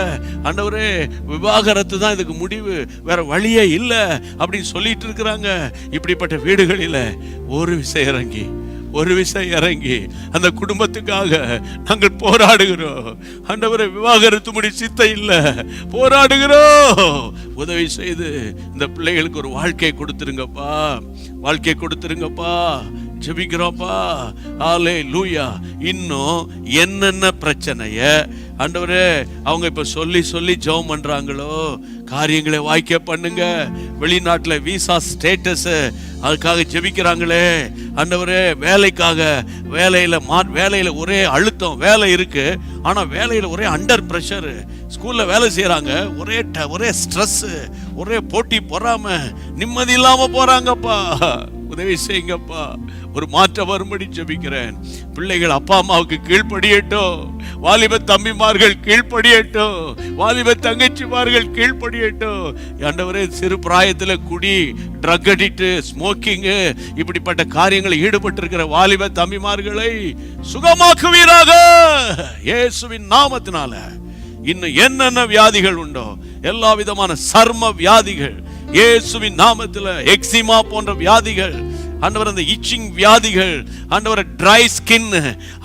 ஆண்டவரே, விவாகரத்து தான் இதுக்கு முடிவு, வேற வழியே இல்ல அப்படின்னு சொல்லிட்டு இருக்கிறாங்க. இப்படிப்பட்ட வீடுகளில் ஒரு விஷயம் இறங்கி அந்த குடும்பத்துக்காக நாங்கள் போராடுகிறோம். ஆண்டவரே, விவாகரத்து முடி சித்த இல்ல, போராடுகிறோம். உதவி செய்து இந்த பிள்ளைகளுக்கு ஒரு வாழ்க்கை கொடுத்துருங்கப்பா, வாழ்க்கை கொடுத்துருங்கப்பா. ஜெபிக்கிறோம்ப்பா. ஹல்லேலூயா. இன்னும் என்னென்ன பிரச்சனைய ஆண்டவரே அவங்க இப்ப சொல்லி ஜெபம் பண்றாங்களோ, காரியங்களை வாய்க்க பண்ணுங்க. வெளிநாட்டுல விசா ஸ்டேட்டஸ் அதுக்காக ஜெபிக்கிறாங்களே ஆண்டவரே, வேலைக்காக, வேலையில ஒரே அழுத்தம், வேலை இருக்கு ஆனா வேலையில ஒரே அண்டர் பிரஷர், ஸ்கூல்ல வேலை செய்யறாங்க, ஒரே ஸ்ட்ரெஸ், ஒரே போட்டி பொறாம, நிம்மதி இல்லாம போறாங்கப்பா. உதவி செய்யுங்கப்பா. ஒரு மாற்றம் வரும்படி ஜெபிக்கிறேன். பிள்ளைகள் அப்பா அம்மாவுக்கு கீழ்ப்படியட்டும், வாலிப தம்பிமார்கள் கீழ்ப்படியட்டும், வாலிப தங்கச்சிமார்கள் கீழ்ப்படியட்டும். ஆண்டவரே, சிறு பிராயத்துல குடி, ட்ரக் அடிக்ட், ஸ்மோக்கிங், இப்படிப்பட்ட காரியங்களில் ஈடுபட்டு இருக்கிற வாலிப தம்பிமார்களை சுகமாக்குவீராக இயேசுவின் நாமத்தினால. இன்னும் என்னென்ன வியாதிகள் உண்டோ, எல்லா விதமான சர்ம வியாதிகள் இயேசுவின் நாமத்தில், எக்ஸிமா போன்ற வியாதிகள், ஆண்டவர் அந்த இச்சிங் வியாதிகள், ஆண்டவர் ட்ரை ஸ்கின்,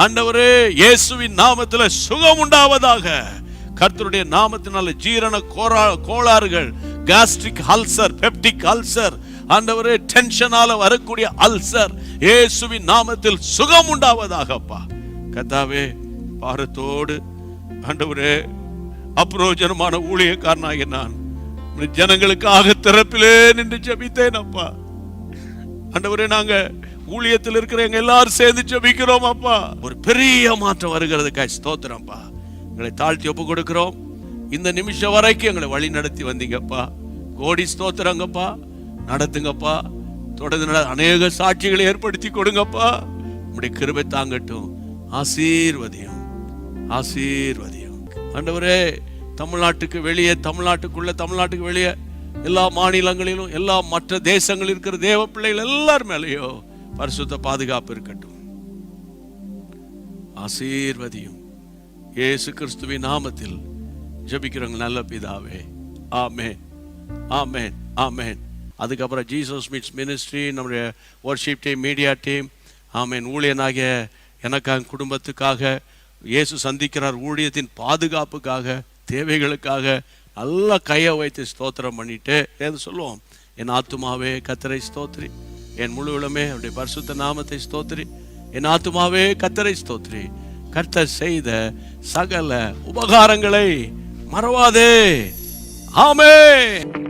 ஆண்டவரே இயேசுவின் நாமத்தில் சுகம் உண்டாவதாக. கர்த்தருடைய நாமத்தினால ஜீரண கோளாறுகள், கேஸ்ட்ரிக் அல்சர், பெப்டிக் அல்சர், ஆண்டவரே டென்ஷனால வரக்கூடிய அல்சர் இயேசுவின் நாமத்தில் சுகம் உண்டாவதாகப்பா. கர்த்தாவே, பாரத்தோடு ஆண்டவரே அப்ரோஜனமான ஊழியக்காரனாகிய நான் ஜனங்களுக்காக திறப்பிலே நின்று ஜெபித்தேன் அப்பா. ஆண்டவரே, நாங்க ஊழியத்தில் இருக்கிற எங்க எல்லாரும் சேர்ந்து ஜெபிக்கிறோம் அப்பா. ஒரு பெரிய மாற்றம் வருகிறதுக்காக ஸ்தோத்திரம்ப்பா. எங்களை தாழ்த்தி ஒப்பு கொடுக்கிறோம். இந்த நிமிஷம் வரைக்கும் எங்களை வழி நடத்தி வந்தீங்கப்பா. கோடி ஸ்தோத்திரங்கப்பா. நடத்துங்கப்பா. தொடர்ந்து அநேக சாட்சிகளை ஏற்படுத்தி கொடுங்கப்பா. உம்முடைய கிருபை தாங்கட்டும். ஆசீர்வதியும், ஆசீர்வதியும். ஆண்டவரே, தமிழ்நாட்டுக்கு வெளியே, தமிழ்நாட்டுக்கு வெளியே எல்லா மாநிலங்களிலும், எல்லா மற்ற தேசங்களில் இருக்கிற தேவ பிள்ளைகள் எல்லார் மேலேயோ பரிசுத்த பாதுகாப்பு இருக்கட்டும். ஆசீர்வதியும். இயேசு கிறிஸ்துவின் நாமத்தில் ஜெபிக்கிறோங்க நல்ல பிதாவே. ஆமென், ஆமென், ஆமென். அதுக்கப்புறம் ஜீசஸ் மீட்ஸ் மினிஸ்ட்ரி, நம்முடைய வர்ஷிப் டீம், மீடியா டீம், ஆமென், ஊழியனாகிய எனக்காக, குடும்பத்துக்காக, இயேசு சந்திக்கிறார் ஊழியத்தின் பாதுகாப்புக்காக, தேவைகளுக்காக நல்லா கையை வைத்து ஸ்தோத்திரம் பண்ணிட்டு ஏது சொல்லுவோம், என் ஆத்துமாவே கர்த்தரை ஸ்தோத்திரி, என் முழு உளமே அவருடைய பரிசுத்த நாமத்தை ஸ்தோத்திரி, என் ஆத்துமாவே கர்த்தரை ஸ்தோத்திரி, கர்த்தர் செய்த சகல உபகாரங்களை மறவாதே. ஆமென்.